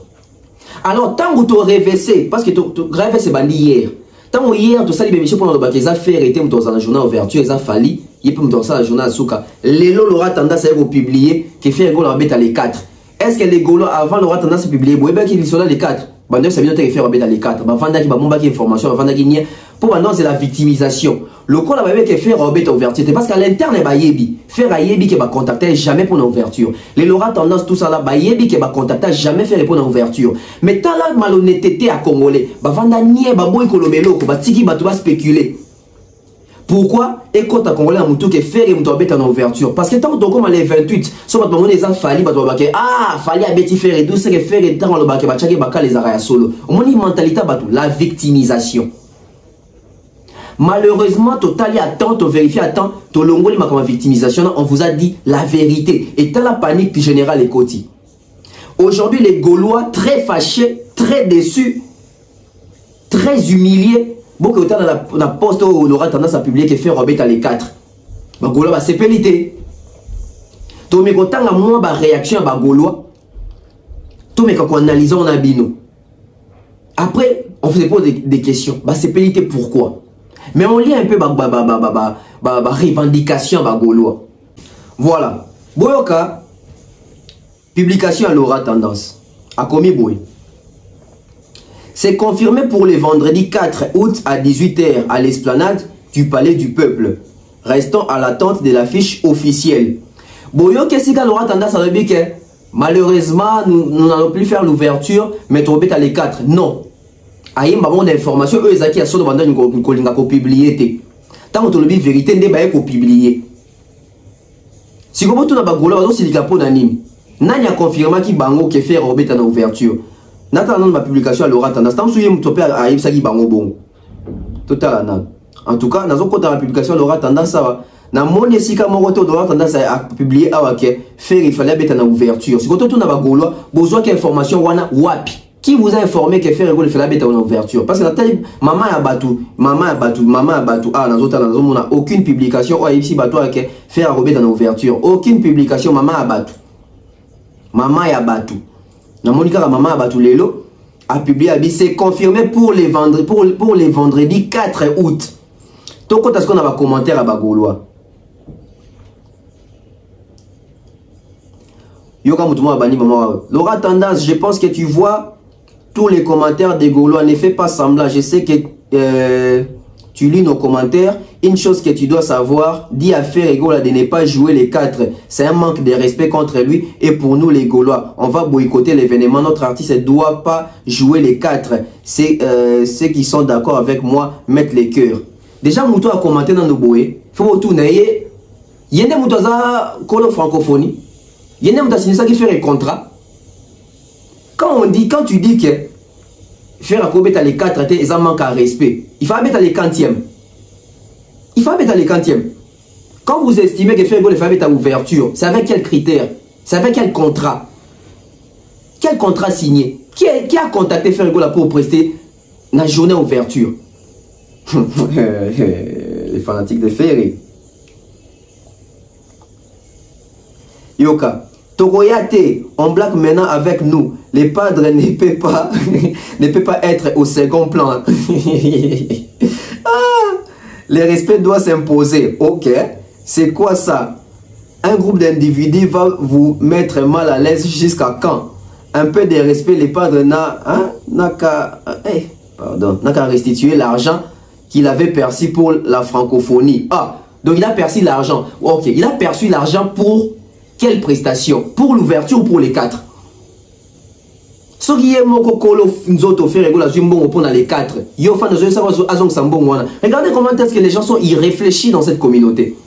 Speaker 1: Alors tant que tu réveillé, parce que tu rêves c'est bandi hier. Tant que hier tu sali bémiché pour le bac, ils ont fait arrêter dans la journée ouverture, ils ont fallu, ils peuvent dans la journée à souka. Lélo l'aura tendance à publier que fait un la bête à les 4. Est-ce que les Gaulois avant l'aura tendance à publier? Bon, qu'ils sont là les 4. Bandeur, ça veut dire faire les 4. Vanda qui va bombarder information, vanda qui nie. Pour maintenant, c'est la victimisation. Le coup, là, va faire Robert ouverture. Parce qu'à l'interne, il va yebi. Faire à yebi qui va contacter jamais pour l'ouverture. Les Laura tendance tout ça là, va yebi qui va contacter jamais faire pour l'ouverture. Mais tant la malhonnêteté à Congolais, vanda nie, boy kolomelo, tiki va spéculer. Pourquoi? Et quand tu as congolais en moutou qui fait une en ouverture. Parce que tant que tu as les 28, soit tu as fallu, fallu à Betty faire et tout ce que faire et tant le bac, les arrêts solo. On a une mentalité, la victimisation. Malheureusement, total attend, tu vérifies attend, tu l'ongoli ma comme victimisation, on vous a dit la vérité. Et t'as la panique générale et côté. Aujourd'hui, les Gaulois très fâchés, très déçus, très humiliés. Beaucoup de temps dans la poste où on aura tendance à publier que fait Robert à les 4. Bagolo va s'épéliter. Tout mais quand on a moins de réaction à Bagolo, tout mais quand on analyse on a bino. Après, on se pose des questions. Bah s'épéliter pourquoi? Mais on lit un peu revendication à Bagolo. Voilà. Boyoka, publication à l'aura tendance. A commis boy. C'est confirmé pour le vendredi 4 août à 18 h à l'esplanade du Palais du Peuple. Restons à l'attente de l'affiche officielle. Boyo, qu'est-ce qu'il aura tendance à dire que malheureusement, nous n'allons plus faire l'ouverture, mais tu à les 4. Non. Aïe, ma bonne information, eux, ils ont sur le vendeur une publié. Tant que tu le dis vérité, ne pas publier. Si vous avez un bagolo, c'est le capot d'anime. N'a pas confirmé qu'il bango qui fait Robert en ouverture. N'attendant ma publication à l'aura tendance. Tant que vous avez à Ibsagi bango bon. Total. En tout cas, dans la publication à l'aura tendance à. Na mon esika moroto doit tendance à publier à faire il fallait mettre en ouverture. Si vous avez un bagolo, besoin d'information wana wapi. Qui vous a informé que faire rigolo fait la bête en ouverture? Parce que la télé, maman a battu. Ah, on a aucune publication. Oh, ici, bateau que faire robet en ouverture. Aucune publication, maman a battu. Maman a battu. Na Monica, maman a battu Lelo. A publié, c'est confirmé pour les vendredis 4 août. Donc, quand est-ce qu'on a un commentaire à Bagolois? Yoka Moutouma Bani Maman. Laura Tendance, je pense que tu vois tous les commentaires des Gaulois. Ne fais pas semblant. Je sais que tu lis nos commentaires. Une chose que tu dois savoir, dis à Ferregola de ne pas jouer les 4. C'est un manque de respect contre lui. Et pour nous les Gaulois, on va boycotter l'événement. Notre artiste ne doit pas jouer les 4. C'est ceux qui sont d'accord avec moi mettent les cœurs. Déjà, Moutou a commenté dans nos boés. Il faut retourner. Il y a des Moutou à la francophonie. Il y a des Moutou signé ça qui fait un contrat. Quand tu dis que faire un cobet à les 4, ça manque à respect. Il faut mettre les 40e. Il faut mettre les 40e. Quand vous estimez que faire un cobet à ouverture, c'est avec quel critère? C'est avec quel contrat? Quel contrat signé? Qui a contacté Ferregola pour prester la journée ouverture? Les fanatiques de Ferré. Yoka. Togoyate, on blague maintenant avec nous. Les padres ne peut pas être au second plan. Le respect doit s'imposer. Ok. C'est quoi ça? Un groupe d'individus va vous mettre mal à l'aise jusqu'à quand? Un peu de respect, les padres n'a qu'à restituer l'argent qu'il avait perçu pour la francophonie. Ah, donc il a perçu l'argent. Ok, il a perçu l'argent pour quelle prestation? Pour l'ouverture ou pour les 4? Regardez comment est-ce que les gens sont irréfléchis dans cette communauté.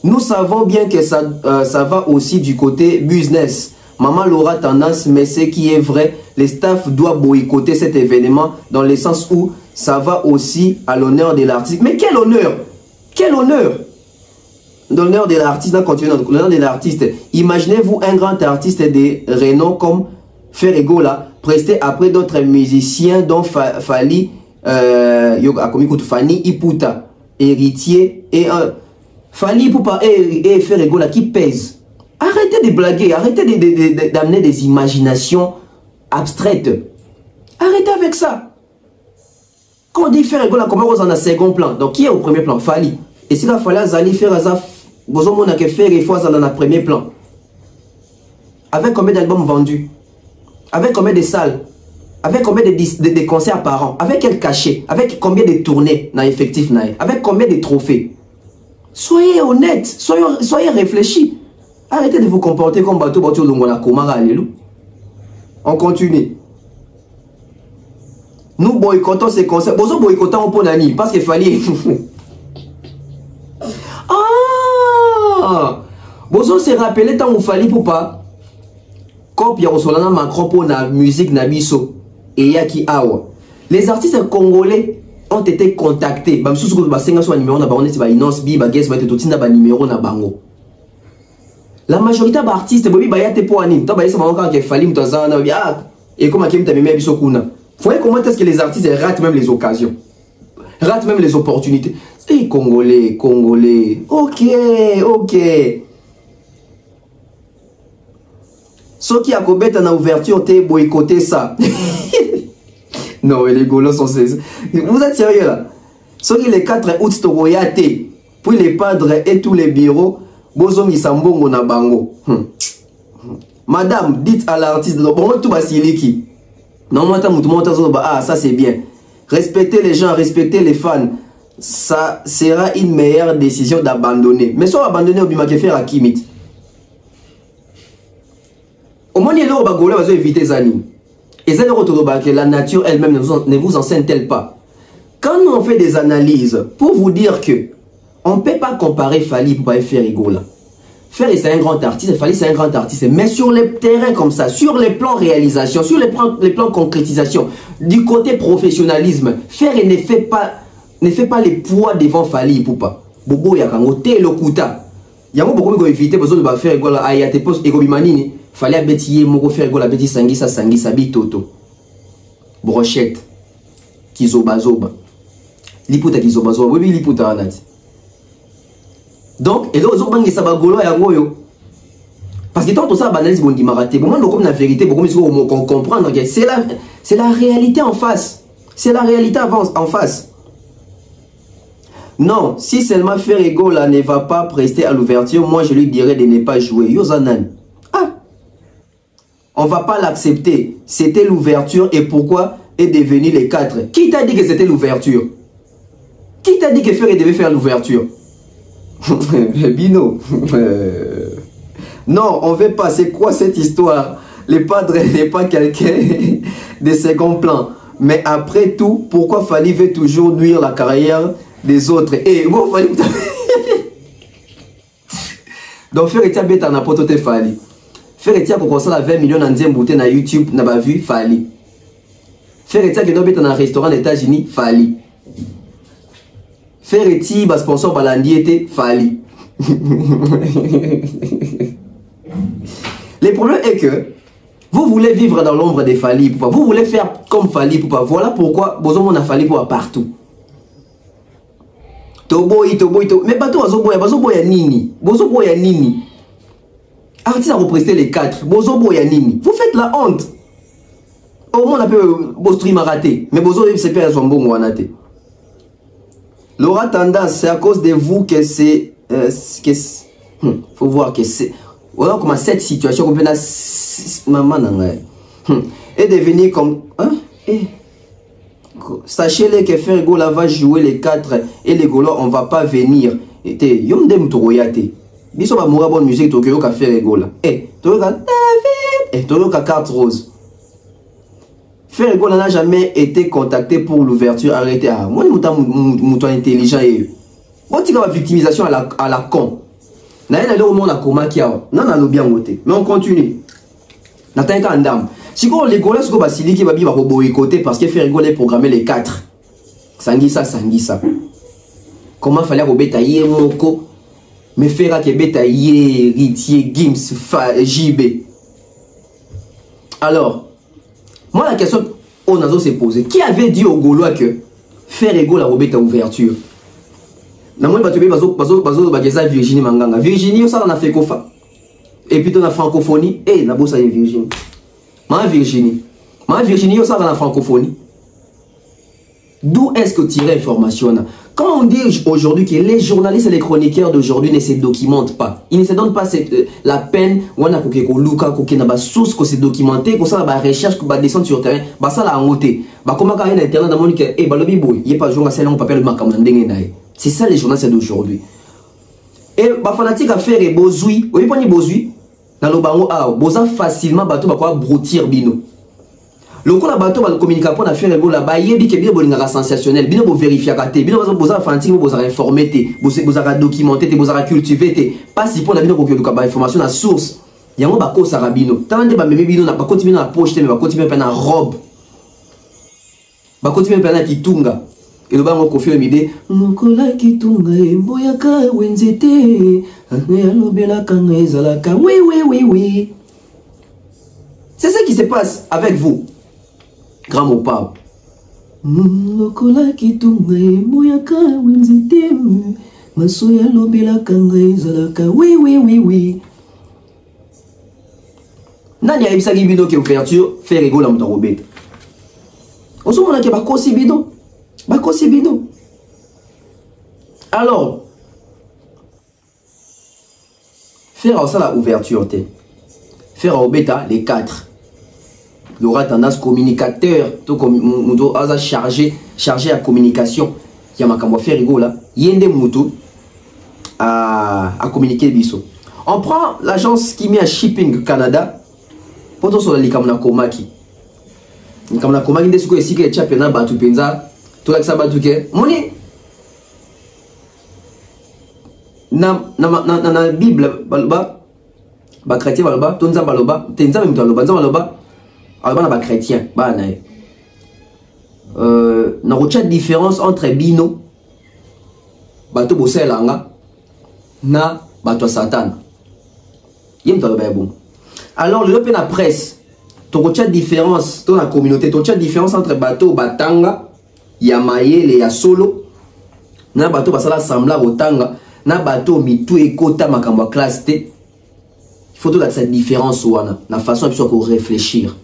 Speaker 1: Nous savons bien que ça va aussi du côté business. Maman Laura Tendance, mais ce qui est vrai, les staffs doivent boycotter cet événement dans le sens où ça va aussi à l'honneur de l'artiste. Mais quel honneur? Quel honneur? L'honneur de l'artiste, l'honneur de l'artiste. Imaginez-vous un grand artiste de renom comme Ferregola prester après d'autres musiciens dont Fanny Iputa, héritier et un Fanny Iputa et Ferregola qui pèse. Arrêtez de blaguer, arrêtez d'amener des imaginations abstraites. Arrêtez avec ça. Quand on dit Ferregola, comment on est en second plan? Donc qui est au premier plan? Fali. Et si la Fali Zali faire ça, vous avez que faire et fois dans le premier plan. Avec combien d'albums vendus? Avec combien de salles? Avec combien de concerts par an? Avec quel cachet? Avec combien de tournées dans effectif? Avec combien de trophées? Soyez honnêtes, soyez réfléchis. Arrêtez de vous comporter comme bateau Longona Komara Alelu. On continue. Nous boycottons ces concerts. Nous boycottons pour Nani parce qu'il fallait. Ah! Bozo se rappelé tant qu'il fallait pour pas. Comme Pierre Solana Macron pour la musique Nabiso et Yaki Awa. Les artistes congolais ont été contactés. Bam sous que basenga soit numéro na bango c'est ba Inos Bi ba guest ba totina ba numéro na bango. La majorité d'artistes, bobi bayate pour anim. Tant bayé ça m'a encore qu'il fallait m'tazana et comme akim t'avais mis biso kuna. Voyez comment est-ce que les artistes ratent même les occasions, ratent même les opportunités. C'est Congolais. Ok. Ceux qui a combattu en ouverture, t'es boycotté ça. Non, les Gaulois sont ces. Vous êtes sérieux là? Ceux qui les 4 août Togoyate, puis les padres et tous les bureaux. Bozongi Sambongo na bango. Madame, dites à l'artiste, bon, tout va siliki. Non, ça c'est bien. Respectez les gens, respectez les fans. Ça sera une meilleure décision d'abandonner. Mais soit abandonner au bimake faire à Kimit. Au moins, il y a l'eau bagola, va éviter Zani. Et ça, que la nature elle-même ne vous enseigne-t-elle pas? Quand nous on fait des analyses, pour vous dire que on ne peut pas comparer Fali pour faire Ferregola. Faire c'est un grand artiste, Fally c'est un grand artiste, mais sur les terrains comme ça, sur les plans réalisation, sur les plans concrétisation, du côté professionnalisme, Faire ne fait pas les poids devant Fally Ipupa. Bobo yakango te lokuta. Yango beaucoup ko éviter besoin de faire égola aya te pose ekobimanini. Fallait abetiye moko faire égola beti sangisa bitoto. Brochette. Kizoba zoba. Liputa kizoba zoba, oui liputa anati. Donc, et là, ils ont bangi sabagolo ya goyo. Parce que tant que ça, banalise bon dimaraté. Bon, moi, comme la vérité, bon, comme comprendre que c'est la réalité en face. C'est la réalité en face. Non, si seulement Ferrego là ne va pas prester à l'ouverture, moi je lui dirais de ne pas jouer. Yozanan. Ah, on va pas l'accepter. C'était l'ouverture et pourquoi est devenu les 4? Qui t'a dit que c'était l'ouverture? Qui t'a dit que Ferrego devait faire l'ouverture? Bino. Non, on veut pas. C'est quoi cette histoire? Le padre n'est pas quelqu'un de second plan. Mais après tout, pourquoi Fally veut toujours nuire la carrière des autres? Et bon, Fally. Donc, faire etia bête en apporte Fally. Faire etia pour qu'on la 20 millions en diem bouteille na YouTube, n'a pas vu Fally. Faire etia que nous bête dans un restaurant des États-Unis, Fally. Faire etia bas sponsor balandi était Fally. Le problème est que vous voulez vivre dans l'ombre des Fally Ipupa. Vous voulez faire comme Fally Ipupa. Voilà pourquoi vous avez Fally Ipupa partout. Toboy. Mais bateau bazoboya nini. Bozoboya nini. Arrêtez de représenter les 4. Bozoboya nini. Vous faites la honte. Au moins on appelle Bostri raté. Mais bozo c'est pas son bon wanate. L'aura tendance, c'est à cause de vous que c'est faut voir que c'est voilà comment cette situation qu'on peut maman est devenue comme hein? Sachez-le que Ferrego là va jouer les 4 et les golos on va pas venir. Et yom dem toroyate. Biso ba moura bonne musique Tokyo ka Ferrego là. Tokyo ka David. Tokyo ka carte rose. Ferrego n'a jamais été contacté pour l'ouverture. Arrêtez. Ah, moi mouton intelligent et bon tu as victimisation à la con. Naïna le monde a comment qui a non na bien voté. Mais on continue. Nataka ndam. Si on les golas ko basili qui va bien boycotter parce que Ferrego les programmer les 4. Sangisa. Comment fallait robeta yé moko mais Ferra ke beta yé Ritier Gims JB. Alors moi la question on a se poser qui avait dit au Gaulois que Ferrego la robeta ouverture. Na moi bato bazo bageza Virginie Manganga. Virginie ça on a fait kofa. Et puis dans la francophonie et la bossa Virginie. Ma Virginie ça dans la francophonie. D'où est-ce que tu tires l'information? Quand on dit aujourd'hui que les journalistes et les chroniqueurs d'aujourd'hui ne se documentent pas, ils ne se donnent pas la peine, on a ko luka ko na ba source ko se documenter, ko ça ba recherche ko ba descendre sur terrain, ba ça la ngoté. Ba comment ka na internet na monique et ba lobi boy, y pas journal c'est là on papier le makamandenge nae. C'est ça les journalistes d'aujourd'hui. Et ba fanatique à faire et bozui, oui pas ni bozui. Dans le bango ah, boza facilement bateau ba quoi broutir bino. Le coup la bateau va communiquer pour faire le la baie bi que bien bolinga sensationnel, bien bo vérifier katé, bien boza fanatique boza informer té, boza documenter té, boza cultiver té, pas si pour la bino ko ka ba information à source. Yango ba ko sarabino. Tande ba meme bino na ba continuer na poche té mais ba continuer pa na robe. Ba continuer pa na kitunga. Et le bango ko fait une idée, mokola kitunga mboyaka wenzete, alobela kanga ezalaka. Oui. C'est ça qui se passe avec vous. Grand mot pas. Mokola kitunga mboyaka wenzete, masoya alobela kanga ezalaka. Oui. Nani a ebisa bino ki ouverture, Ferrego la mutarobeta. On se mona ke ba kosi bino. Alors, faire ça la ouverture, faire au bêta les 4. L'aura tendance communicateur, tout comme chargé à communication. Il y a ma faire là. Yende mutu à communiquer biso. On prend l'agence qui met à Shipping Canada pour tout sur la likamna komaki. Likamna komaki ndesu ko esika e championnat batu penza. Tout là que ça va tout que moni na Bible baloba ba chrétien baloba tonza baloba tenza même baloba alors na ba chrétien ba na na rocha différence entre bino bato boselanga na bato Satan yem to ba bon alors le pe na presse to rocha différence to na communauté to rocha différence entre bato batanga ya mayele ya solo na bato basala sembla otanga na bato mitu ekota makambo classe T. Il faut toute cette différence wana la façon de réfléchir.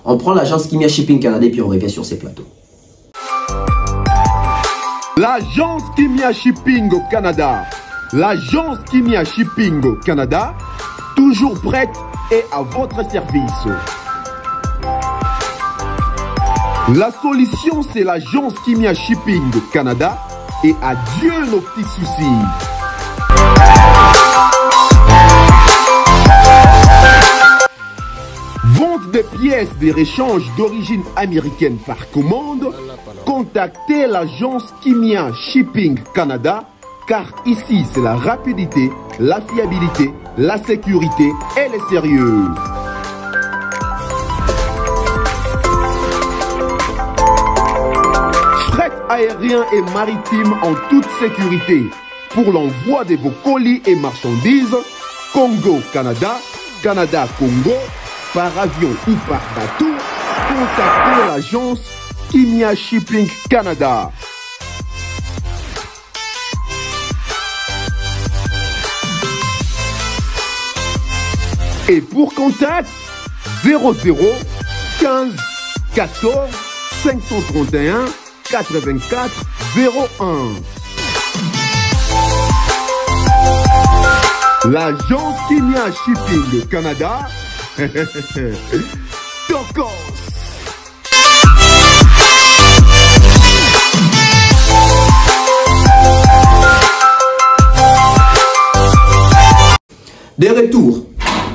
Speaker 1: On prend l'agence Kimia Shipping Canada et puis on revient sur ces plateaux.
Speaker 2: L'agence Kimia Shipping au Canada. L'agence Kimia Shipping au Canada, toujours prête et à votre service. La solution, c'est l'agence Kimia Shipping au Canada et adieu nos petits soucis. Vente des pièces de réchange d'origine américaine par commande. Contactez l'agence Kimia Shipping Canada car ici c'est la rapidité, la fiabilité, la sécurité et le sérieux. Fret aérien et maritime en toute sécurité. Pour l'envoi de vos colis et marchandises, Congo-Canada, Canada-Congo, par avion ou par bateau, contactez l'agence Kimia Shipping Canada. Et pour contact, 00 15 14 531 84 01. L'agence Kimia Shipping Canada, Tokos.
Speaker 1: De retour,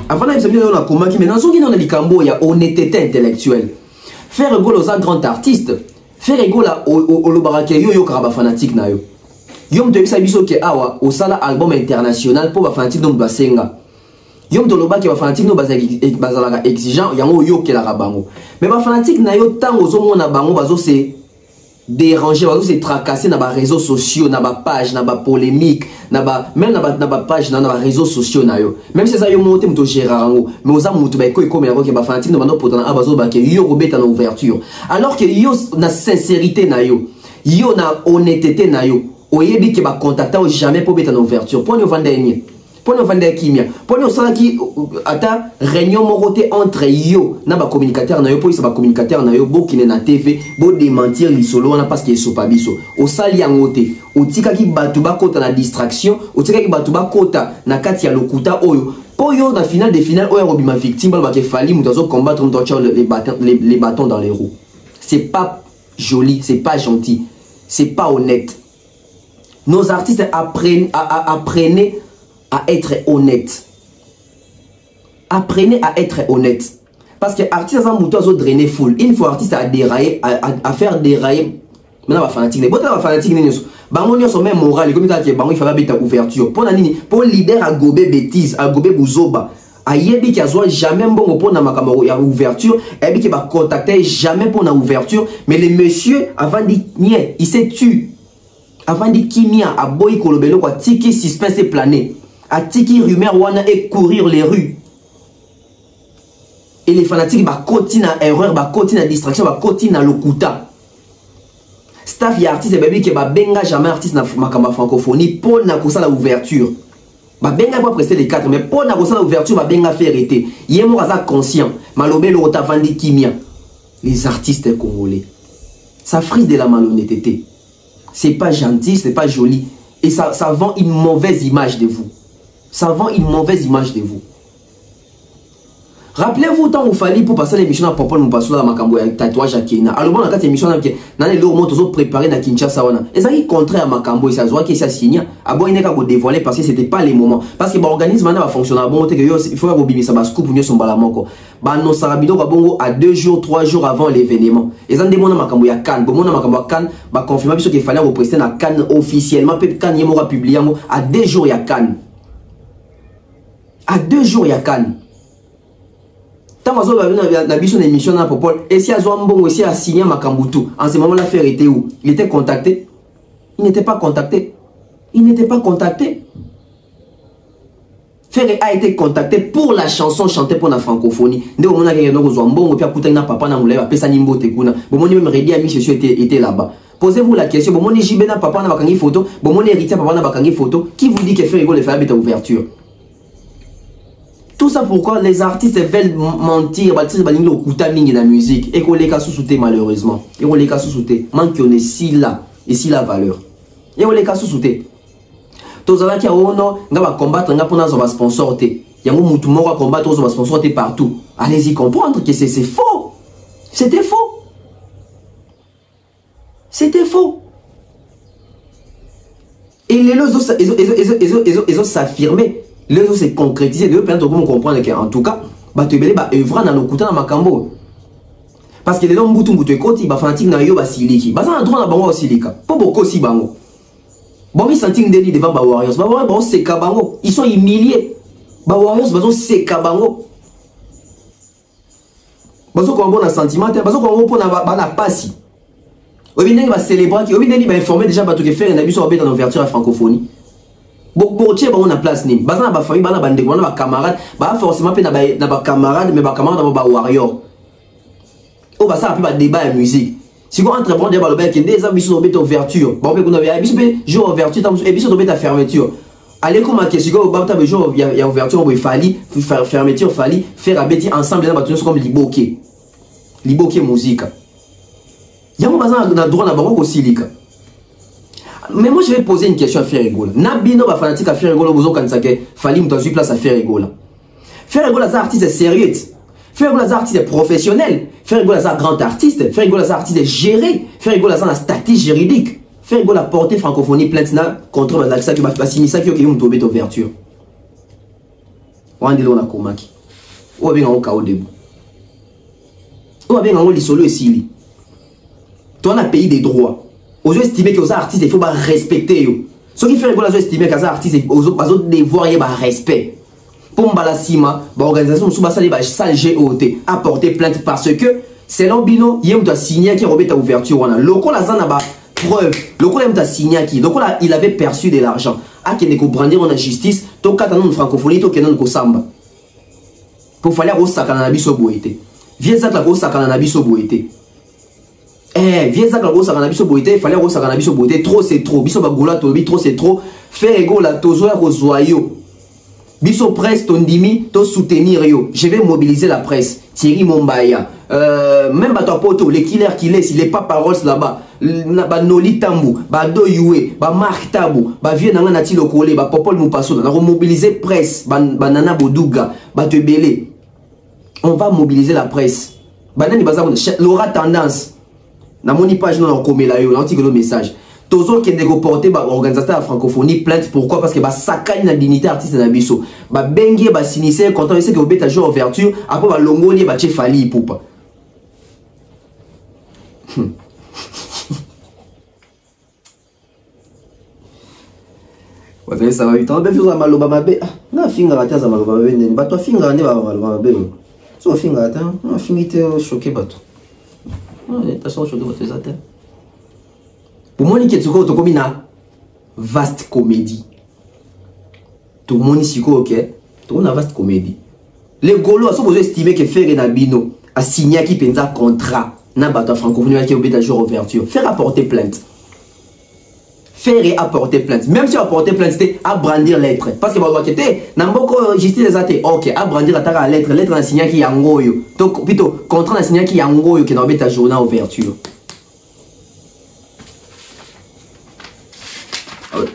Speaker 1: avant d'aller dans la coma qui maintenant sont dans les cambo, il y a honnêteté intellectuelle. Faire égale aux grands artistes, faire égale au lobarake yo karaba fanatique na yo. Yom te bisa biso ke awa au sala album international pour ba fanatique donc basenga. Yom to loba ke ba fanatique no bazala exigeant yango yo ke la rabango. Mais ba fanatique na yo tango zo mona bango bazo se déranger, bazo se tracasser na ba réseaux sociaux, na ba page, na ba polémique, na ba même na ba page na ba réseaux sociaux na yo. Même si ça yo monte mto gérango, mais oza mutu ba ko comme yako ke ba fanatique no bando potana abazo ba ke yo robeta na ouverture. Alors que yo na sincérité na yo, yo na honnêteté na yo. Oyebi ki ba contacta o jamais pour mettre en ouverture pour nous vendre ni pour nous vendre kimia pour nous sala ki ata réunion moroté entre yo na ba communicateur na yo pour ça ba communicateur na yo bo ki na TV bo démentir li solo na parce que so pa biso o sali yangote o tika ki batu ba kota na distraction o tika ki batu ba kota na kati ya lokuta oyo pour yo na finale des finales oyo robima victime ba ke fali mutazo combattre les bâtons dans les roues. C'est pas joli, c'est pas gentil, c'est pas honnête. Nos artistes apprenez à être honnêtes. Apprenez à être honnêtes. Parce que artistes ont mouton drainer full. Il faut artistes à dérailler, à faire dérailler. Maintenant, la fanatique. Les bottes la fanatique. Bangonio sont même moral. Comme ça, bangon il faut faire ouverture. Pour leader à gober bêtise, à gober bouzoba. Ayebi qui a jamais bon pour na makamoro ya ouverture. Ayebi qui va contacter jamais pour na ouverture. Mais les messieurs avant dit nie, il s'est tué. Avant de kimia a boy kolobelo kwa tiki suspense plané a tiki rumeur wana et courir les rues et les fanatiques ba continue à erreur ba continue à distraction ba continue à lokuta staff ya artiste baby ke ba benga jamais artiste na makamba francophonie pour na kosala ouverture ba benga pas prester les quatre mais pour na kosala ouverture ba benga faire été yemo aza conscient malobelo ota vandi kimia les artistes congolais ça frise de la malhonnêteté. C'est pas gentil, c'est pas joli. Et ça vend une mauvaise image de vous. Ça vend une mauvaise image de vous. Rappelez-vous tant vous fallait pour passer l'émission à Popol Mupasso la makambo ya tatouage à Kenya. Alors bon, la émission na le moment tous préparé na Kinshasa wana. Et ça qui contraire à makambo ça soit qui ça signé. A bon il n'est qu'à dévoiler parce que c'était pas les moments. Parce que l'organisme va fonctionner bon que il faut avoir ça va scoop venir son balamoko. Ba no sarabido ba bongo à 2 jours 3 jours avant l'événement. Et ça demande makambo ya Cannes. Bon na makambo Cannes ba confirmer parce qu'il fallait représenter na Cannes officiellement peut Cannes yemo va publier à 2 jours ya Cannes. À 2 jours ya Cannes. Tant que la mission d'émission dans Popol, et si Azouambon aussi a signé Makambutu, en ce moment l'affaire était où? Il était contacté? Il n'était pas contacté. Il n'était pas contacté. Ferré a été contacté pour la chanson chantée pour la francophonie. Dès au moment où il y a Azouambon, puis après il papa n'a pas pesa nimbo tekuna. Bon mon même Redi ami monsieur était là-bas. Posez-vous la question. Bon mon Jibena papa n'a pas bakangi photo. Bon mon héritier papa n'a pas bakangi photo. Qui vous dit que Ferré le faire à ouverture? Tout ça pourquoi les artistes veulent mentir, la musique et qu'on les casse sous malheureusement. Et on les casse sous manque on est si là et si la valeur. Et on les casse sous tous les qui ont va combattre pour nos sponsors. Il y a un mouton va combattre nos sponsors partout. Allez-y comprendre que c'est faux. C'était faux. C'était faux. Et les autres s'affirmer. Les autres c'est concrétisé, de permettre de comprendre qu'en tout cas, tu vas œuvrer dans le coup dans Makambo. Parce que les gens qui sont fanatiques dans le siliki. Ils ont droit à bango silika. Pas beaucoup si bango. Bon, ils sont délit devant les Warriors. Les Warriors, c'est kabango. Ils sont humiliés. Les Warriors, c'est kabango. Ils ont un sentiment. Ils ont un passi. Ils vont célébrer. Ils vont informer déjà que faire un abus sur dans l'ouverture à la francophonie. Beaucoup de gens ont une place. Ils ont une famille, ils ont des camarades. Ils ont forcément des camarades, mais des camarades ont des warriors. Ils ont un débat de musique. Si vous entrez dans le débat, des amis sont en ouverture. Vous avez un jour d'ouverture, et puis vous avez fermeture. Allez, comme si vous avez un jour d'ouverture, il fallait fermeture, il fallait faire un ensemble comme Liboké. Liboké musique. Il y a un droit d'avoir aussi. Mais moi je vais poser une question à Ferregola. Nabino va fanatique à Ferregola, vous avez fallu me donner place à Ferregola. Ferregola c'est un artiste sérieux. Ferregola c'est un artiste professionnel. Ferregola c'est un grand artiste. Ferregola c'est un artiste géré. Ferregola c'est un statut juridique. Ferregola porté francophonie plainte contre l'Alsa qui va signer ça qui est une tombée d'ouverture. On dit là komaki. Ou bien on cao debout. Ou bien on lit solo et sili. Toi on a pays des droits. Aux estimés que les artistes, il faut respecter. Ce qui fait que les estimés que les artistes, il faut devoir respect. Pour m'balasima, l'organisation sous basali ba sale GOT apporter plainte parce que selon Bino, il doit signer qui remet ta ouverture. On a local la zana ba preuve. Local il a signé qui. Local il avait perçu de l'argent. A qui ne brandir en justice. To katanon francophonie to kenon ko samba. Pour falloir au sakana biso boité. Viens ça la ko sakana biso boité. Viens ça quand ça cannabis au boité, fallait que ça cannabis au boité, trop c'est trop, biso bagoula tobi trop c'est trop, faire ego la tozo ya rozoyo. Biso presse ton dimi, to soutenir yo. Je vais mobiliser la presse. Thierry Mombaya, même bato poto, les killers qui laissent, il est pas paroles là-bas. Ba Noli Tambou, ba Do Yue, ba Marc Tabou, ba Vieux Nanga Nati Lokole, ba Popol Mupasso, on a remobilisé presse, ba Nana Bodouga, ba Tebele. On va mobiliser la presse. Ba Nani Baza, Laura Tendance. Dans mon page, nous avons le message. Tous ceux qui ont porté l'organisation de la francophonie plainte. Pourquoi? Parce que ça caille la dignité artiste de Nabiso. Bengue, sinissé, quand on sait que vous êtes à jour en ouverture, après, l'ongoli, c'est fali, poupa. Ça va vite. On va faire un malobamabe. Non, finger à terre, ça m'a malobamabe. Toi, finger à terre, malobamabe. So, finger à terre, finger choqué, bateau. Pour moi, il y a une vaste comédie. Tout le monde ici, ok? Tout une vaste comédie. Les Gaulois sont estimés que Ferré Nabino a signé qui pensa contrat. N'a pas de francophonie qui est au jour ouverture. Faire apporter plainte. Ferré apporter plainte. Même si apporter plainte, c'était à brandir lettre. Parce que vous avez n'a pas justice des athées. Ok, à brandir la lettre. Lettre n'a signé qui est en goyo. Donc, plutôt, contrat n'a signé qui est en goyo qui n'a pas de journal ouverture.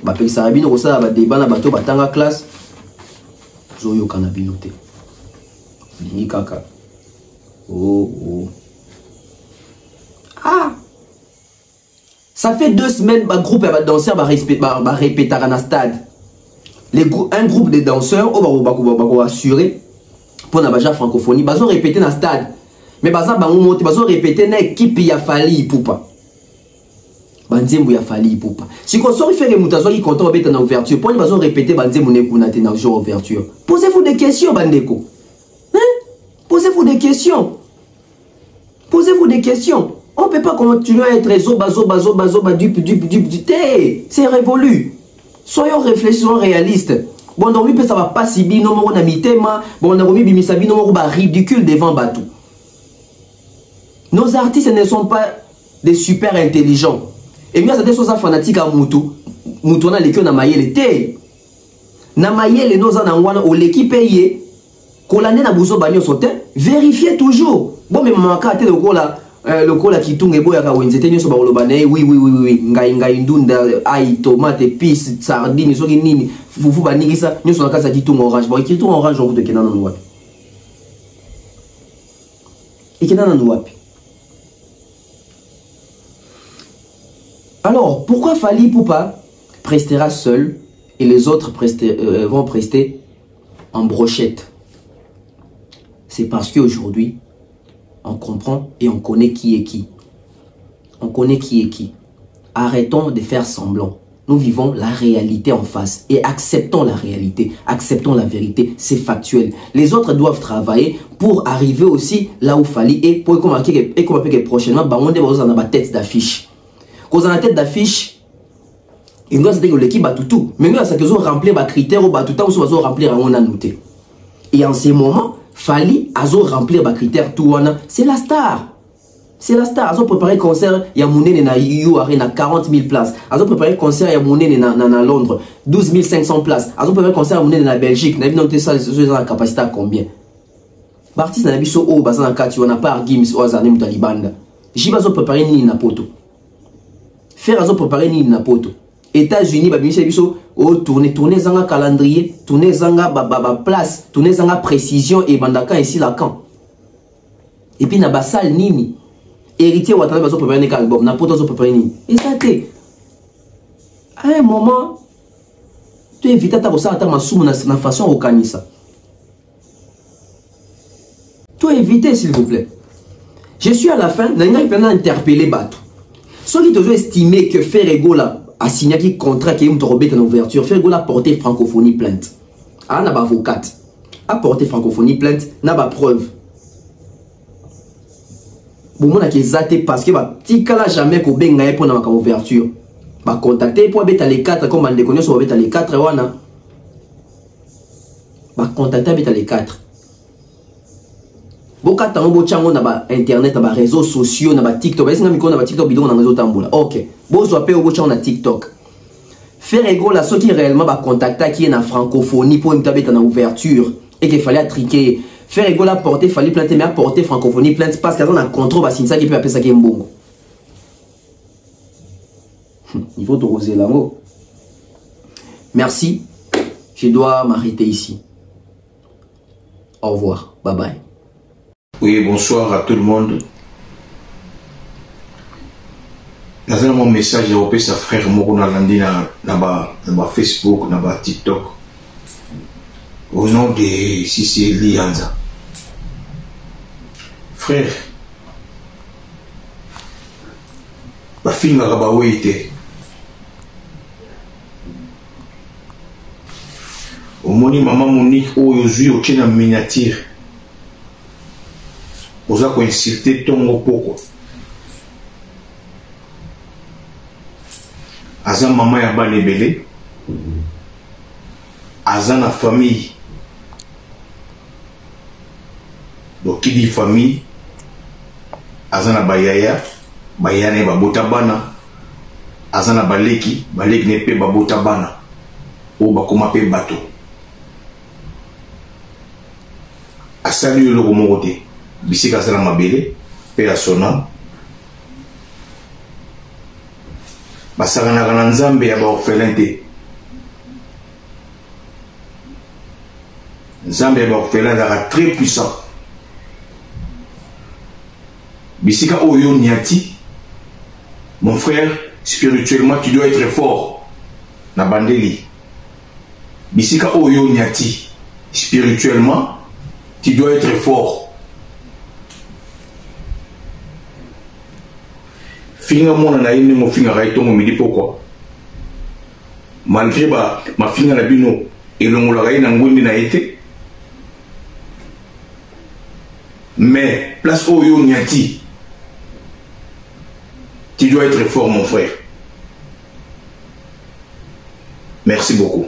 Speaker 1: Bah, puis ça a bien aussi à débat na bateau batanga classe. Zoyo kanabinoté. Lingi kaka. Oh, oh. Ah! Ça fait 2 semaines, un groupe de danseurs va répéter dans le stade. Un groupe de danseurs, on va assurer pour la francophonie, ils vont répéter dans le stade. Mais ils vont répéter dans l'équipe, il y a fallu pour pas. Il y a fallu pour pas. Si on sort faire les moutazo qui comptent en ouverture, pour ils vont répéter dans ouverture. Posez-vous des questions, bandeko. Hein? Posez-vous des questions. Posez-vous des questions. On ne peut pas continuer à être zoba, dupe. C'est révolu. Soyons réfléchissons réalistes. Bon, on ne ça va pas si bien, on a mis tema, bon, on a remis bimisabi, on a ridicule devant Batou. Nos artistes ne sont pas des super intelligents. Et bien, c'est des choses fanatiques à Moutou. Moutou, on a l'équipe, on a maillé les thé. On a maillé les nos anangwana, ou l'équipe payée. Qu'on l'année n'a pas besoin de sauter. Vérifiez toujours. Bon, mais maman, quand tu es le gros là. Le cola qui tourne et boya ka wenzete nyoso ba olobane oui ngai ndunda ai tomate épices sardine soki nini fufu baningisa nyoso nakasa ki tourne orange ba ki tourne orange on te kenana nwapi ikenana nwapi. Alors pourquoi Fally Ipupa prestera seul et les autres vont prester en brochette? C'est parce qu'aujourd'hui on comprend et on connaît qui est qui. On connaît qui est qui. Arrêtons de faire semblant. Nous vivons la réalité en face et acceptons la réalité. Acceptons la vérité. C'est factuel. Les autres doivent travailler pour arriver aussi là où Fally et pour qu'on que prochainement, on est dans la tête d'affiche. Quand on a la tête d'affiche, il nous a dit que l'équipe a tout. Mais nous, ça que nous remplir les critères, tout le temps, nous allons remplir on a noté. Et en ces moments, Fally azo remplir les critères tout c'est la star. C'est la star. Azo préparé concert il y a monné na EU Arena 40 000 places. Azo préparé concert il y a monné na Londres 12 500 places. Azo préparé concert monné na Belgique. Na noté ça sur la capacité à combien? L'artiste na biso o basa na kati on a pas Gims ou azane mutalibanda. Jibazo préparé ni na poto. Faire azo préparé ni na poto. États-Unis ba biso o tourner zanga calendrier, tourner zanga place, tourner zanga précision et bandaka ici la camp. Et puis na basal nini héritier watana bazo préparer un album na poto zo préparer nini. Et ça té à un moment tu évites ta bossa ta masumu na façon au kanisa. Tu éviter s'il vous plaît. Je suis à la fin, n'a pas interpellé Batou. Ceux qui te veulent estimer que Ferrego là a signé un contrat qui est une ouverture, Ferrego l'a porté francophonie plainte. Ah, n'a pas avocate. A porté francophonie plainte, n'a pas preuve. Bon, on a qui zaté parce que si kala jamais qu'on benga pour na ouverture. Ba contacter pour beta les 4 comme on déconne sur beta les 4 wana. Ba contacter beta les 4. Boka tango bochango na ba internet na ba réseaux sociaux na ba TikTok ba singa mikona na ba TikTok bidon na réseau tambola. OK. Bozo apé au bochango na TikTok. Ferrego la ceux qui réellement ba contacter qui est na francophonie pour une tabette na ouverture et qu'il fallait triquer. Ferrego la porter fallait planter mais porter francophonie plainte parce qu'il y a un contrôle ba sinsa qui peut appeler ça qui est mbongo. Il faut te roser l'amour. Merci. Je dois m'arrêter ici. Au revoir. Bye bye.
Speaker 3: Oui, bonsoir à tout le monde. Dans mon message, j'ai repéré sa frère Moko Nalandi dans Facebook, dans TikTok. Au nom de Sissi Lianza. Frère, ma fille m'a rabaoué. Au moni maman Monique, oh, yozui, au tien en miniature. Oza ko insulter tongo poko. Aza maman ya ba lebele. Aza na famille. Donc qui dit famille, aza na bayaya, bayaya ne babota bana. Aza na baleki, baleki ne pe babota bana. O bakoma pe bato. Asali yo loko moko te. Bisika sala mabele pe ya sona basakana kana nzambe ya ba orphelin te. Nzambe ya ba orphelin est très puissant Bisika Oyo Niati, mon frère, spirituellement, tu dois être fort. Na bandeli. Bisika Oyo Niati, spirituellement, tu dois être fort. Finga mona na yini mo finga raitongo midi pourquoi? Malgré ma finga na bino et longola na ngwindi na été. Mais place Oyo Niati, tu dois être fort mon frère. Merci beaucoup.